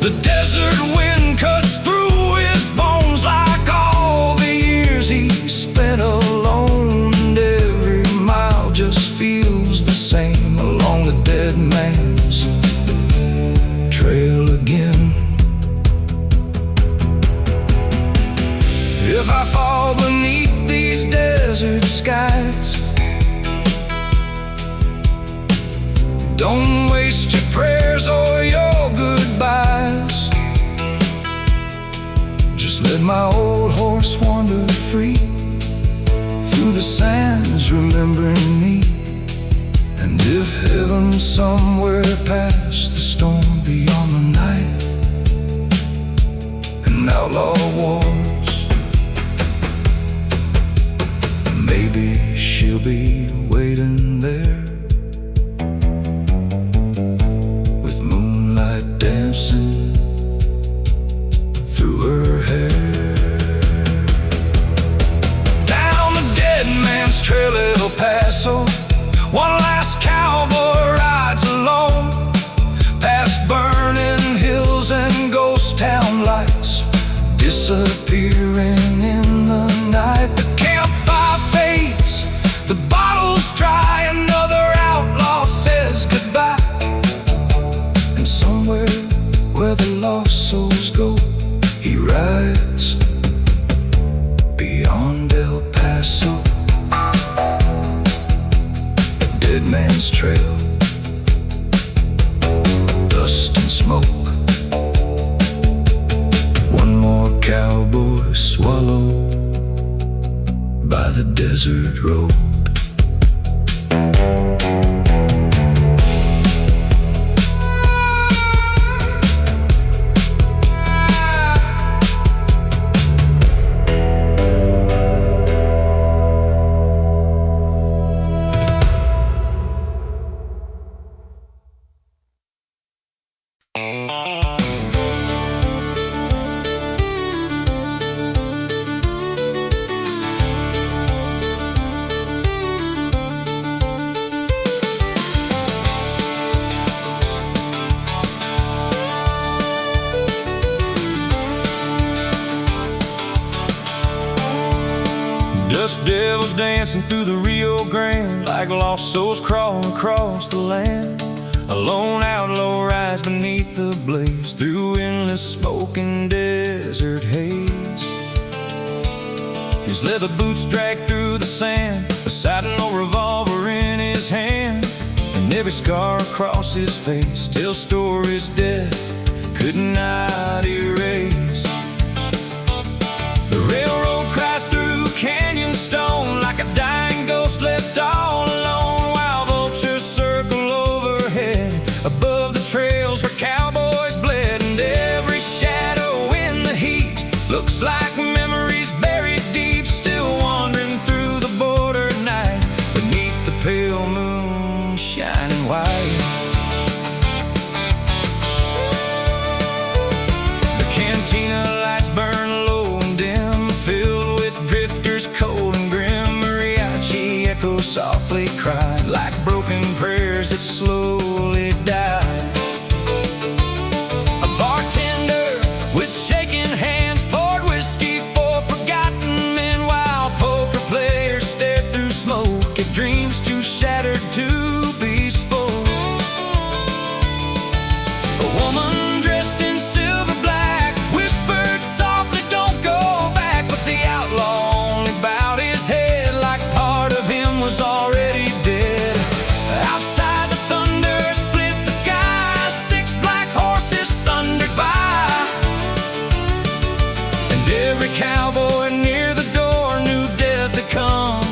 The desert wind cuts through his bones like all the years he spent alone, and every mile just feels the same along the dead man's trail again. If I fall beneath these desert skies, don't waste your prayers or your goodbyes. Just let my old horse wander free through the sands, remembering me. And if heaven's somewhere past the storm, beyond the night and outlaw wars, maybe she'll be waiting there, with moonlight dancing through her hair. Down the dead man's trail to El Paso, one last cowboy rides alone, past burning hills and ghost town lights, disappearing in the night. The campfire fades, the bottle's dry, another outlaw says goodbye. And somewhere where the lost souls go, he rides beyond El Paso. Dead man's trail, dust and smoke, one more cowboy swallowed by the desert road. devils dancing through the Rio Grande, like lost souls crawling across the land. A lone outlaw rides beneath the blaze, through endless smoke and desert haze. His leather boots drag through the sand, beside an old revolver in his hand. And every scar across his face tells stories death could not erase. The railroad cries through canyon stone, like a dying ghost left all alone, while vultures circle overhead above the trails where cowboys bled. And every shadow in the heat looks like memories buried deep, still wandering through the border night, beneath the pale moon shining white. The cantina lights burn low and dim, filled with drifters cold and grim. Mariachi echoes softly cry, like broken prayers that slowly die. A bartender with shaking hands poured whiskey for forgotten men, while poker players stared through smoke at dreams too shattered to be spoke. A woman dressed in silver black whispered softly, "Don't go back," but the outlaw only bowed his head, like part of him was already dead. Outside the thunder split the sky, 6 black horses thundered by, and every cowboy near the door knew death had come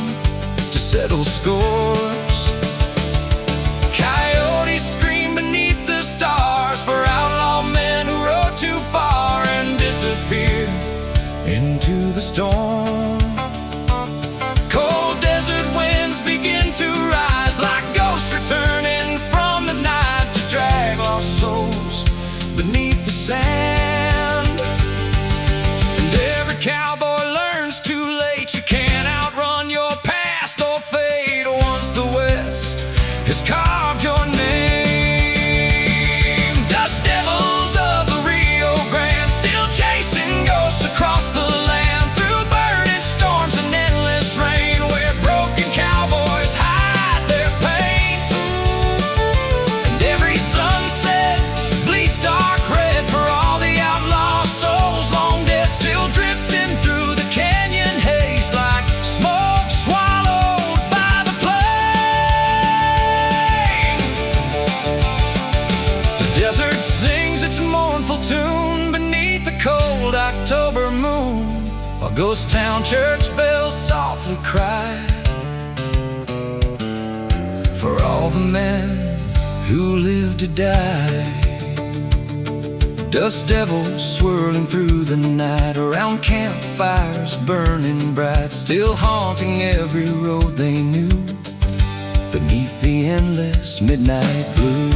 to settle scores. Coyotes screamed beneath the stars for outlaw men who rode too far and disappeared into the storm. Cold desert winds begin to rise, like ghosts returning from the night to drag lost souls beneath the sand. And every cowboy learns too late, you can't outrun your past or fate, once the West has carved your name. Dust devils of the Rio Grande, still chasing ghosts across the land, through burning storms and endless rain, where broken cowboys hide their pain. And every sunset bleeds dark red for all the outlaw souls long dead, still drifting through the canyon haze, like smoke swallowed by the plains. The desert sings its mournful tune beneath the cold October moon, while ghost town church bells softly cry for all the men who live to die. Dust devils swirling through the night, around campfires burning bright, still haunting every road they knew, beneath the endless midnight blue.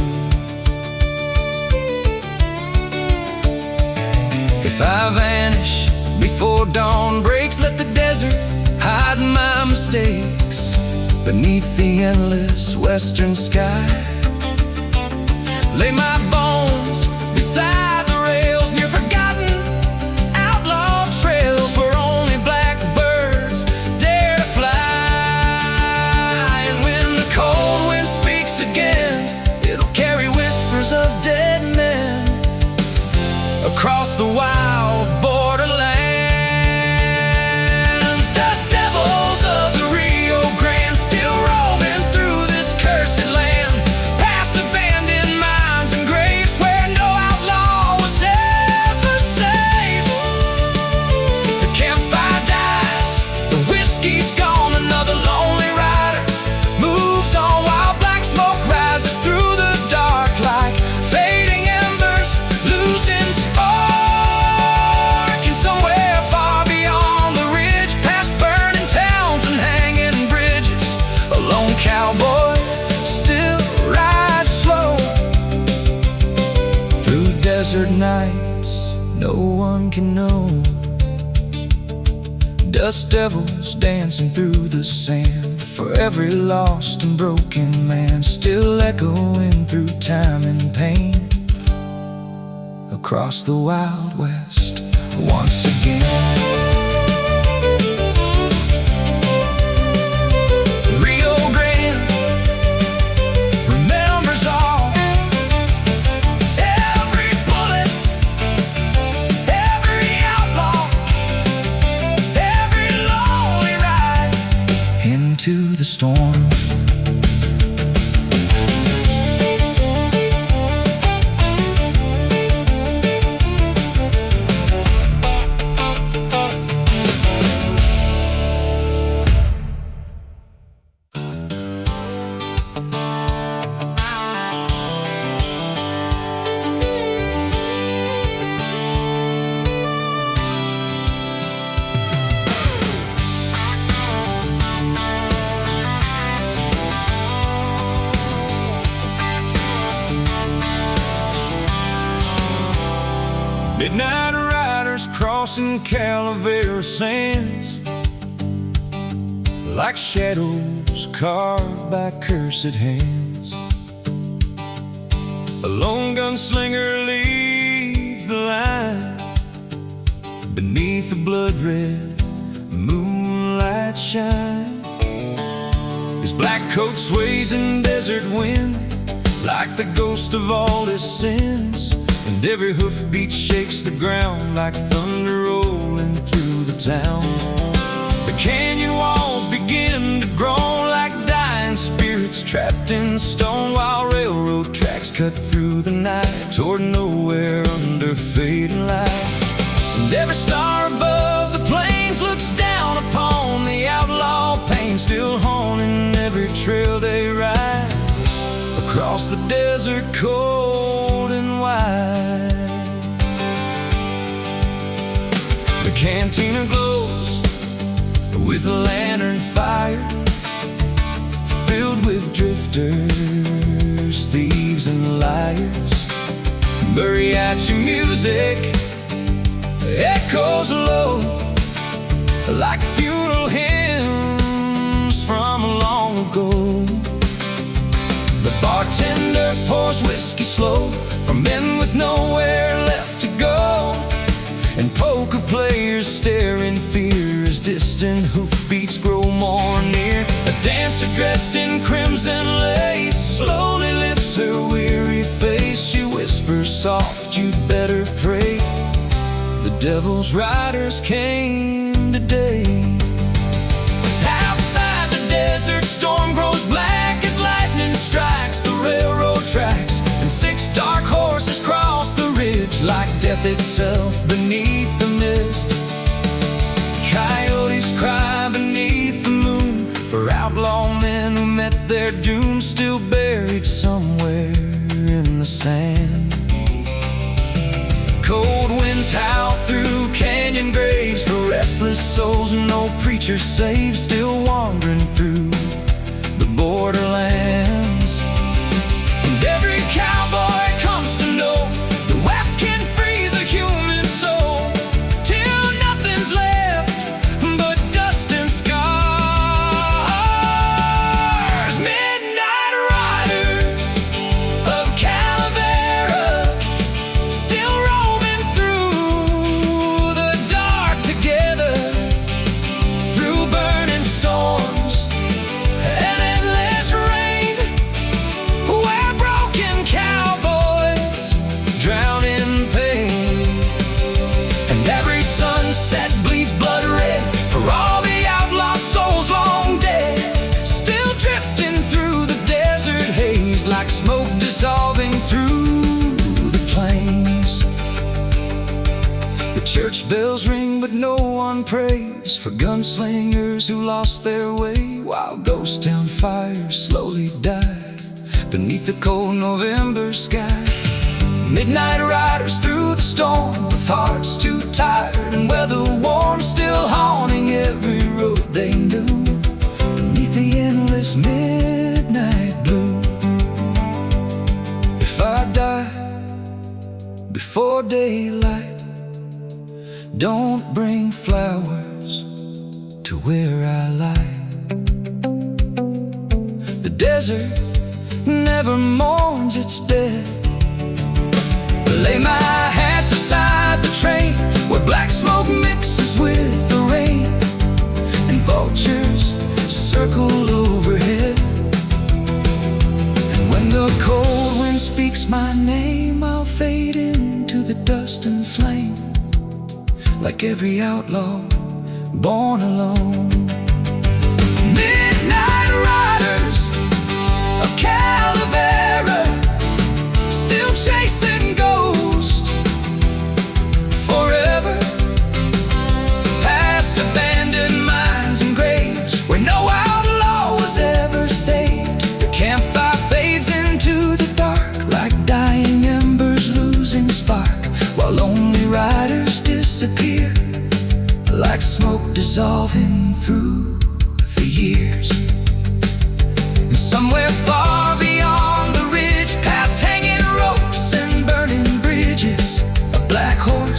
If I vanish before dawn breaks, let the desert hide my mistakes, beneath the endless western sky. Lay my bones beside the rails, near forgotten outlaw trails, where only blackbirds dare to fly. And when the cold wind speaks again, it'll carry whispers of dead men across the wild borderlands. Dust devils of the Rio Grande, still roaming through this cursed land, past abandoned mines and graves, where no outlaw was ever safe. The campfire dies, the whiskey's gone, another lonely rider moves on, while black smoke rises through the dark, like fading embers losing spark. And somewhere far beyond the ridge, past burning towns and hanging bridges, a lone cowboy still rides slow through desert nights no one can know. Dust devils dancing through the sand, for every lost and broken man, still echoing through time and pain, across the Wild West once again. Midnight riders crossing Calavera sands, like shadows carved by cursed hands. A lone gunslinger leads the line beneath the blood-red moonlight shine. His black coat sways in desert wind like the ghost of all his sins, and every hoofbeat shakes the ground like thunder rolling through the town. The canyon walls begin to groan like dying spirits trapped in stone, while railroad tracks cut through the night toward nowhere under fading light. And every star above the plains looks down upon the outlaw pain, still haunting every trail they ride across the desert cold and wide. The cantina glows with a lantern fire, filled with drifters, thieves and liars. Mariachi music echoes low like funeral hymns from long ago. The bartender pours whiskey slow for men with nowhere left to go, and poker players stare in fear as distant hoofbeats grow more near. A dancer dressed in crimson lace slowly lifts her weary face. She whispers soft, "You'd better pray, the devil's riders came today." Outside the desert, storm grows black as lightning strikes the railroad tracks, and 6 dark horses cross the ridge like death itself beneath the mist. Coyotes cry beneath the moon for outlaw men who met their doom, still buried somewhere in the sand. Cold winds howl through canyon graves for restless souls no preacher saves, still wandering through the borderlands. And every cowboy comes to know the West can freeze a human soul till nothing's left but dust and scars. Midnight riders of Calavera, still roaming through the dark together, through burning storms and endless rain, where broken cowboys drown in pain. And every sunset bleeds blood red for all the outlaw souls long dead, still drifting through the desert haze like smoke dissolving through the plains. The church bells ring but no one prays for gunslingers who lost their way, while ghost town fires slowly die beneath the cold November sky. Midnight riders through the storm with hearts too tired and weather worn, still haunting every road they knew beneath the endless midnight blue. If I die before daylight, don't bring flowers to where I lie. The desert never mourns its dead. Lay my hat beside the train where black smoke mixes with the rain, and vultures circle overhead. And when the cold wind speaks my name, I'll fade into the dust and flame like every outlaw born alone. Midnight riders of Calavera, still chasing ghosts forever, past abandoned mines and graves where no outlaw was ever saved. The campfire fades into the dark like dying embers losing spark, while lonely riders disappear like smoke dissolving through the years. And somewhere far beyond the ridge, past hanging ropes and burning bridges, a black horse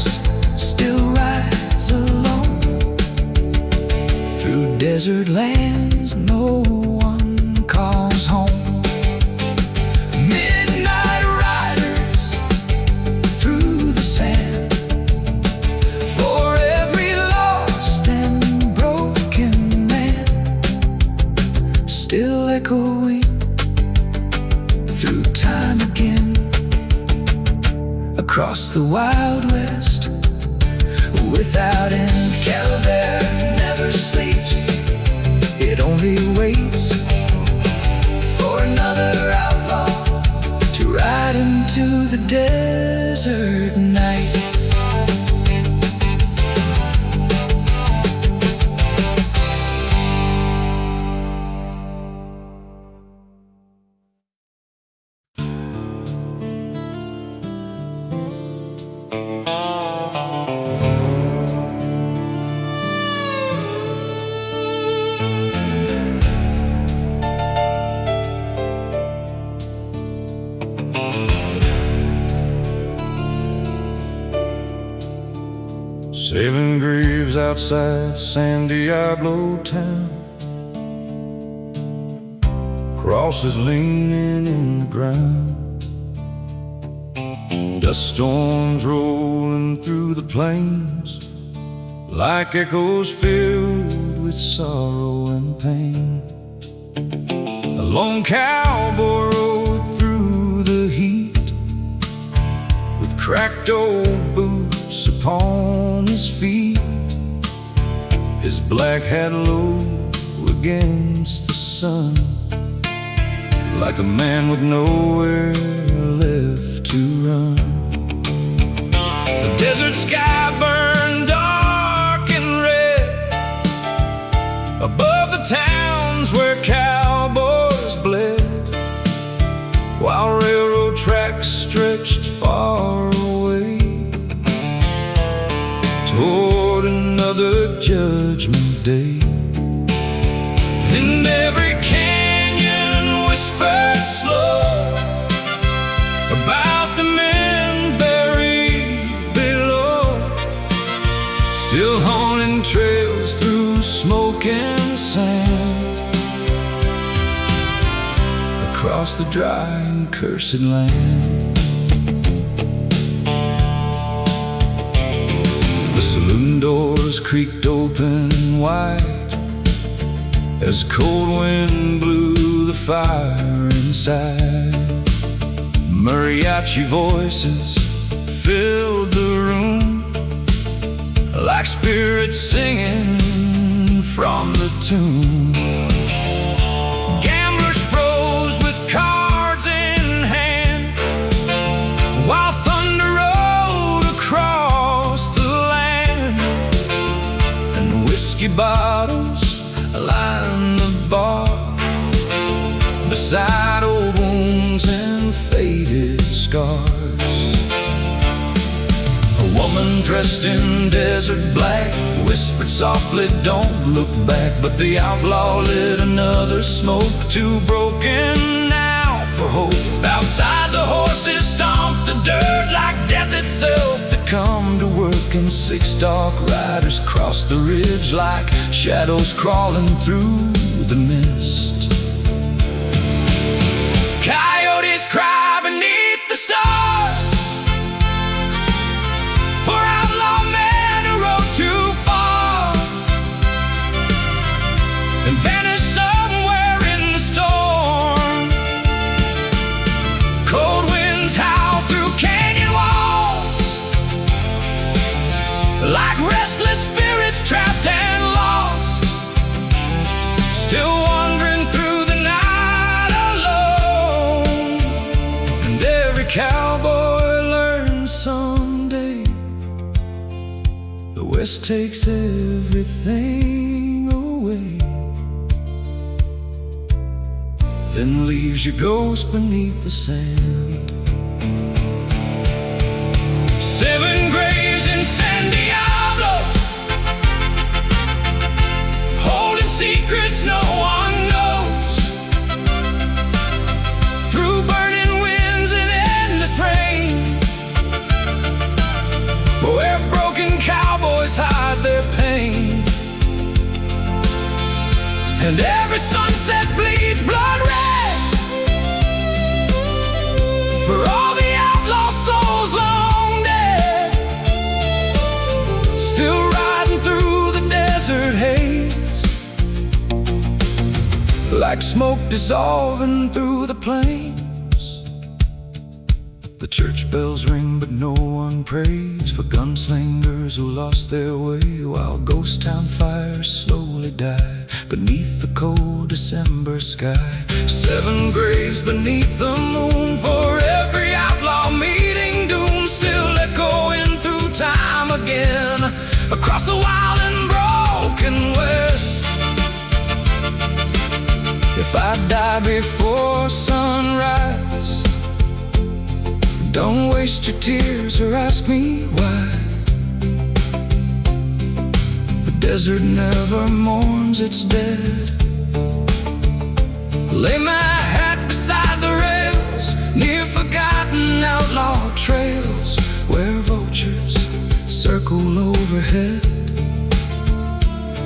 across the Wild West. Without end, Calvert never sleeps. It only waits for another outlaw to ride into the desert night. Seven graves outside San Diablo town, crosses leaning in the ground, dust storms rolling through the plains like echoes filled with sorrow and pain. A lone cowboy rode through the heat with cracked old boots upon his feet, his black hat low against the sun, like a man with nowhere left to run. The desert sky burned dark and red above the towns where cowboys bled, while railroad tracks stretched far away toward another judgment day. In every canyon whispered slow about the men buried below, still haunting trails through smoke and sand, across the dry and cursed land. The saloon doors creaked open wide as cold wind blew the fire inside. Mariachi voices filled the room like spirits singing from the tomb. Gamblers froze with cards in hand while thunder rolled across the land, and whiskey bottles lined the bar beside old wounds and faded scars. A woman dressed in desert black whispered softly, "Don't look back," but the outlaw lit another smoke, too broken now for hope. Outside the horses stomped the dirt like death itself to come to work, and six dark riders crossed the ridge like shadows crawling through the mist. Coyotes cry beneath the stars for outlaw men who rode too far and vanished somewhere in the storm. Cold winds howl through canyon walls like restless spirits trapped and lost, still wandering through the night alone. And every cowboy learns someday the West takes everything away, then leaves your ghost beneath the sand. Seven graves in San Diablo, holding secrets no one knows, through burning winds and endless rain, where broken cowboys hide their pain. And every sunset bleeds blood red for all the outlaw souls long dead, still riding through the desert haze like smoke dissolving through the plains. The church bells ring, but no one prays for gunslingers who lost their way, while ghost town fires slowly die beneath the cold December sky. 7 graves beneath the moon for every outlaw meeting doom, still echoing through time again across the wild and broken West. If I die before sunrise, don't waste your tears or ask me why. The desert never mourns its dead. Lay my hat beside the rails near forgotten outlaw trails where vultures circle overhead.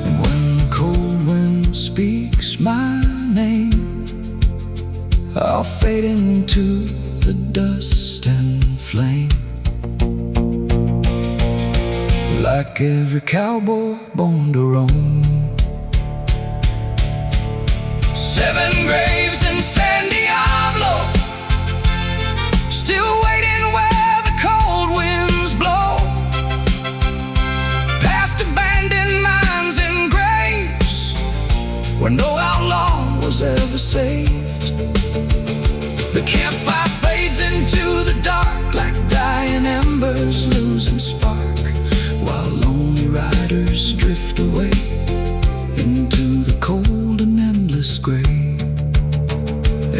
And when the cold wind speaks my name, I'll fade into the dust and flame, like every cowboy born to roam. 7 graves in San Diablo, still waiting where the cold winds blow, past abandoned mines and graves where no outlaw was ever saved. The campfire fades into the dark like dying embers losing spark, while lonely riders drift away into the cold and endless gray.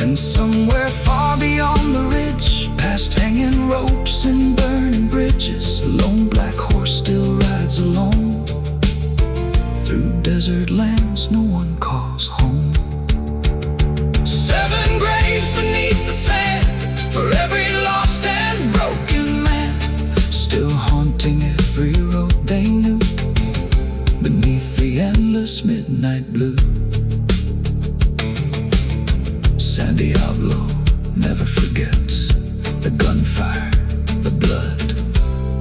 And somewhere far beyond the ridge, past hanging ropes and burning bridges, a lone black horse still rides alone through desert lands no one calls home. 7 graves beneath the sand for every lost and broken man, still haunting every road they knew beneath the endless midnight blue. San Diablo never forgets the gunfire, the blood,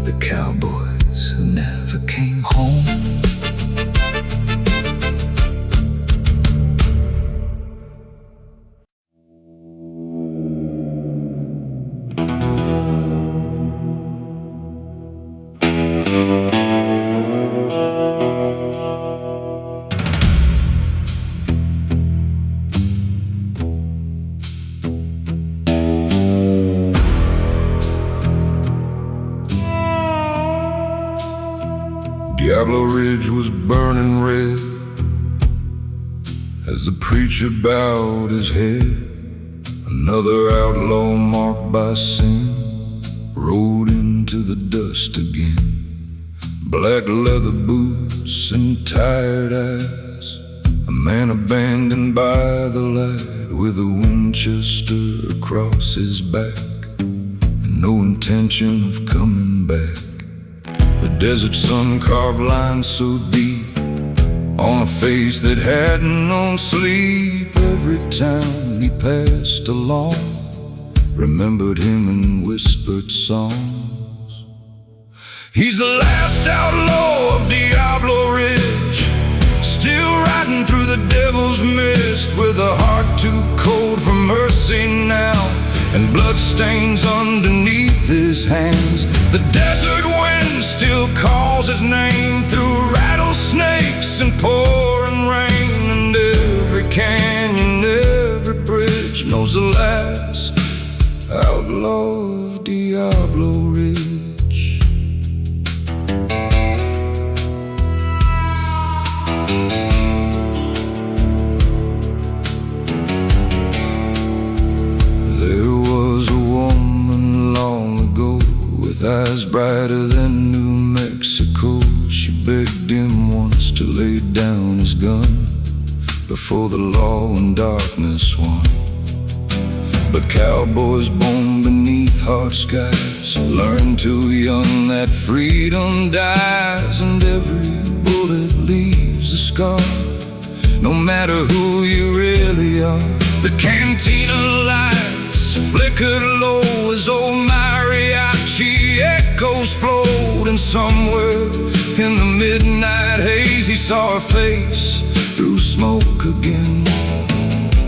the cowboys who never came home. Diablo Ridge was burning red as the preacher bowed his head. Another outlaw marked by sin rode into the dust again. Black leather boots and tired eyes, a man abandoned by the light with a Winchester across his back and no intention of coming back. The desert sun carved lines so deep on a face that hadn't known sleep. Every town he passed along remembered him and whispered songs. He's the last outlaw of Diablo Ridge, still riding through the devil's mist, with a heart too cold for mercy now and bloodstains underneath his hands. The desert wind still calls his name through rattlesnakes and pouring rain, and every canyon, every bridge knows the last outlaw of Diablo Ridge. There was a woman long ago with eyes brighter than New Mexico. She begged him once to lay down his gun before the law and darkness won. But cowboys born beneath hard skies learn too young that freedom dies, and every bullet leaves a scar, no matter who you really are. The cantina lights flickered low as old mariachi echoes flowed, and somewhere in the midnight haze he saw her face through smoke again.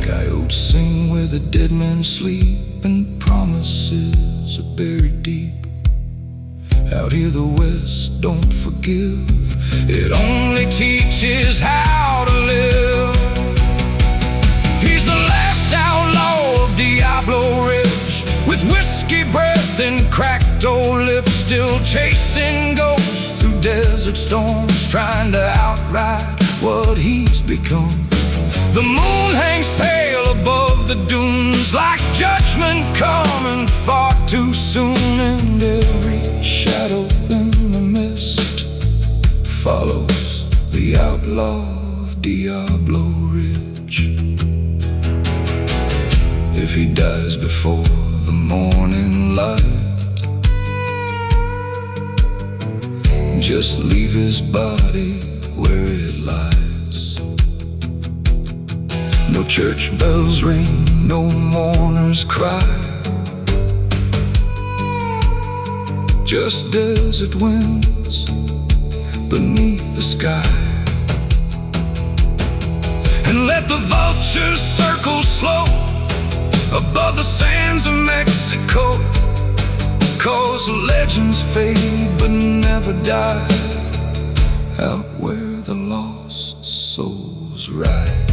Coyotes sing where the dead men sleep, and promises are buried deep. Out here the West don't forgive, it only teaches how to live. He's the last outlaw of Diablo Ridge, with whiskey breath and cracked old lips, still chasing ghosts through desert storms, trying to outride what he's become. The moon hangs pale above the dunes, like judgment coming far too soon, and every shadow in the mist follows the outlaw of Diablo Ridge. If he dies before the morning light, just leave his body where it lies. No church bells ring, no mourners cry, just desert winds beneath the sky. And let the vultures circle slow above the sands of Mexico, 'cause legends fade but never die, out where the lost souls ride.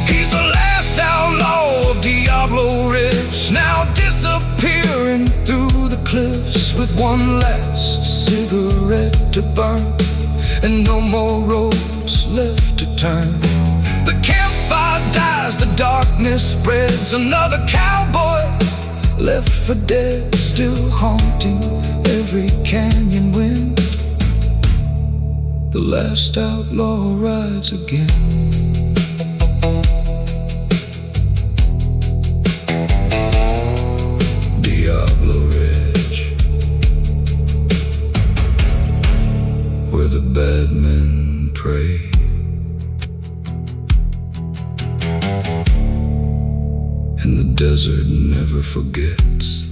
He's the last outlaw of Diablo Ridge, now disappearing through the cliffs, with one last cigarette to burn and no more roads left to turn. The campfire dies, the darkness spreads, another cowboy left for dead, still haunting every canyon wind. The last outlaw rides again. Diablo Ridge, where the bad men pray. And the desert never forgets.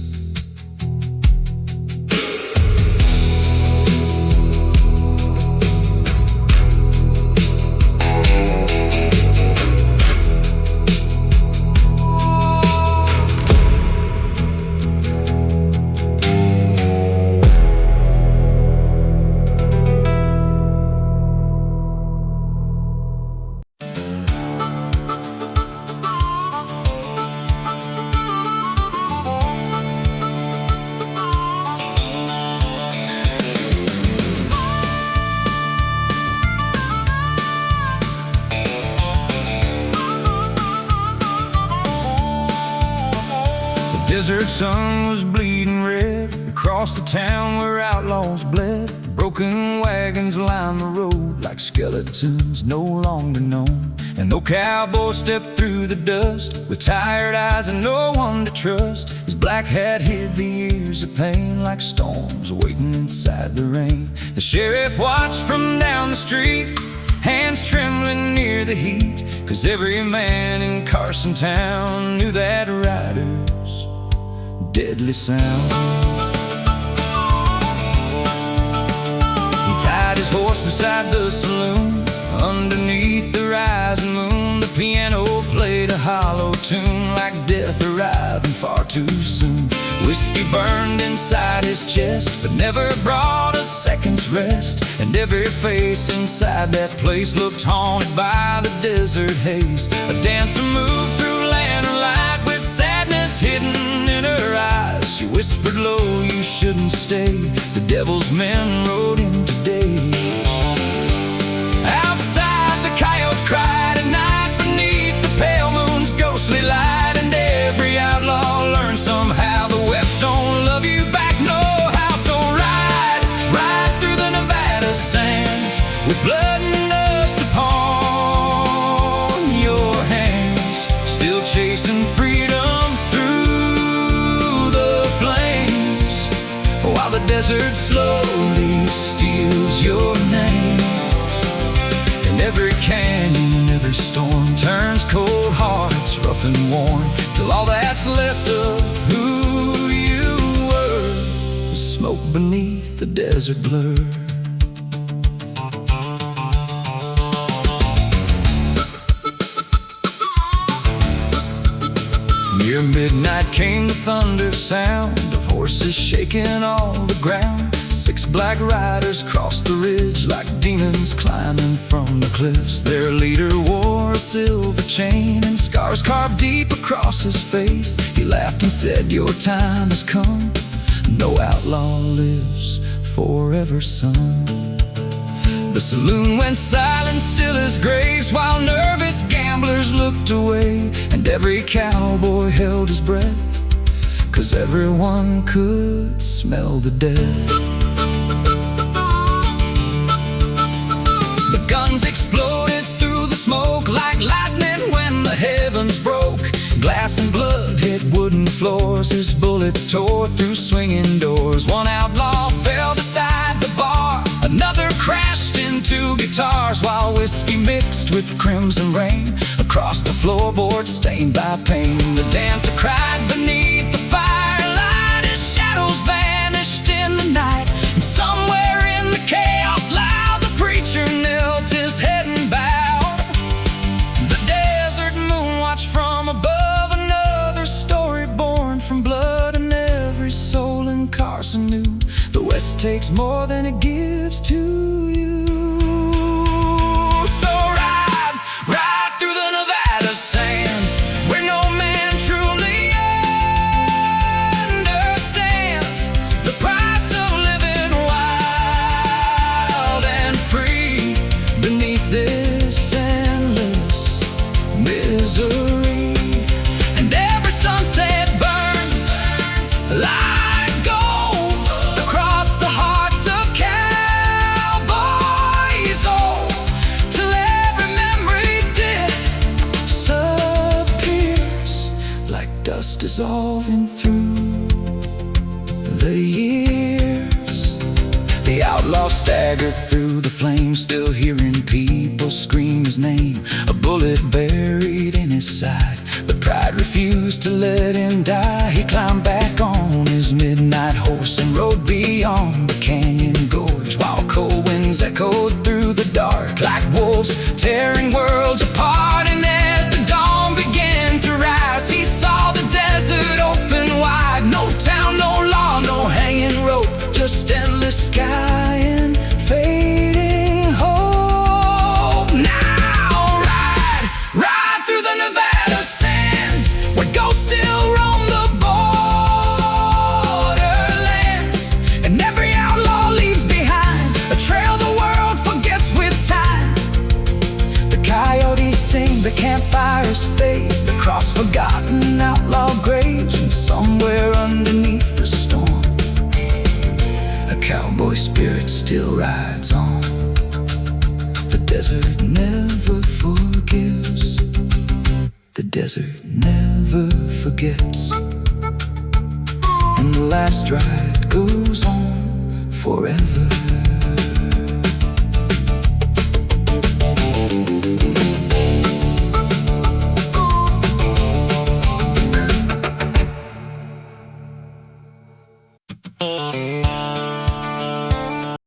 Desert sun was bleeding red across the town where outlaws bled. Broken wagons lined the road like skeletons no longer known. And no cowboy stepped through the dust with tired eyes and no one to trust. His black hat hid the years of pain like storms waiting inside the rain. The sheriff watched from down the street, hands trembling near the heat, 'cause every man in Carson town knew that rider's deadly sound. He tied his horse beside the saloon. Underneath the rising moon, the piano played a hollow tune, like death arriving far too soon. Whiskey burned inside his chest, but never brought a second's rest. And every face inside that place looked haunted by the desert haze. A dancer moved through lantern light with sadness hidden in her eyes. She whispered low, "You shouldn't stay. The devil's men rode in today." Outside the coyotes cried at night beneath the pale moon's ghostly light. And every outlaw learned somehow the West don't love you back no how. So ride, ride through the Nevada sands with blood and dust upon your hands, still chasing freedom through the flames, while the desert slowly steals your name. And every canyon, every storm turns cold hearts rough and worn, till all that's left of who you were is smoke beneath the desert blur. Near midnight came the thunder sound of horses shaking all the ground. 6 black riders crossed the ridge like demons climbing from the cliffs. Their leader wore a silver chain and scars carved deep across his face. He laughed and said, "Your time has come. No outlaw lives forever, son." The saloon went silent, still as graves, while nervous gamblers looked away, and every cowboy held his breath, 'cause everyone could smell the death. The guns exploded through the smoke like lightning when the heavens broke. Glass and blood hit wooden floors, his bullets tore through swinging doors. One outlaw fell beside the bar, another crashed into guitars, while whiskey mixed with crimson rain across the floorboard stained by pain. The dancer cried beneath the firelight, his shadows vanished in the night. And somewhere in the chaos loud, the preacher knelt his head and bowed. The desert moon watched from above, another story born from blood. And every soul in Carson knew the West takes more than it gives to you. So ride, ride through the Nevada sands, where no man truly understands the price of living wild and free beneath this endless misery. And every sunset burns like gold across the hearts of cowboys, oh, till every memory disappears like dust dissolving through the years. The outlaw staggered through the flames, still hearing people scream his name. A bullet buried in his side, but pride refused to let him die. He climbed back on his midnight horse and rode beyond the canyon gorge, while cold winds echoed through the dark like wolves tearing worlds apart. And as the dawn began to rise, he saw the desert open wide. No town, no law, no hanging rope, just endless sky and fading hope. Now ride, ride through the Nevada sands, where ghosts still roam the borderlands. And every outlaw leaves behind a trail the world forgets with time. The coyotes sing, the campfires fade across forgotten outlaw graves. And somewhere underneath the storm, a cowboy spirit still rides on. The desert never forgives. The desert never forgets. And the last ride goes on forever.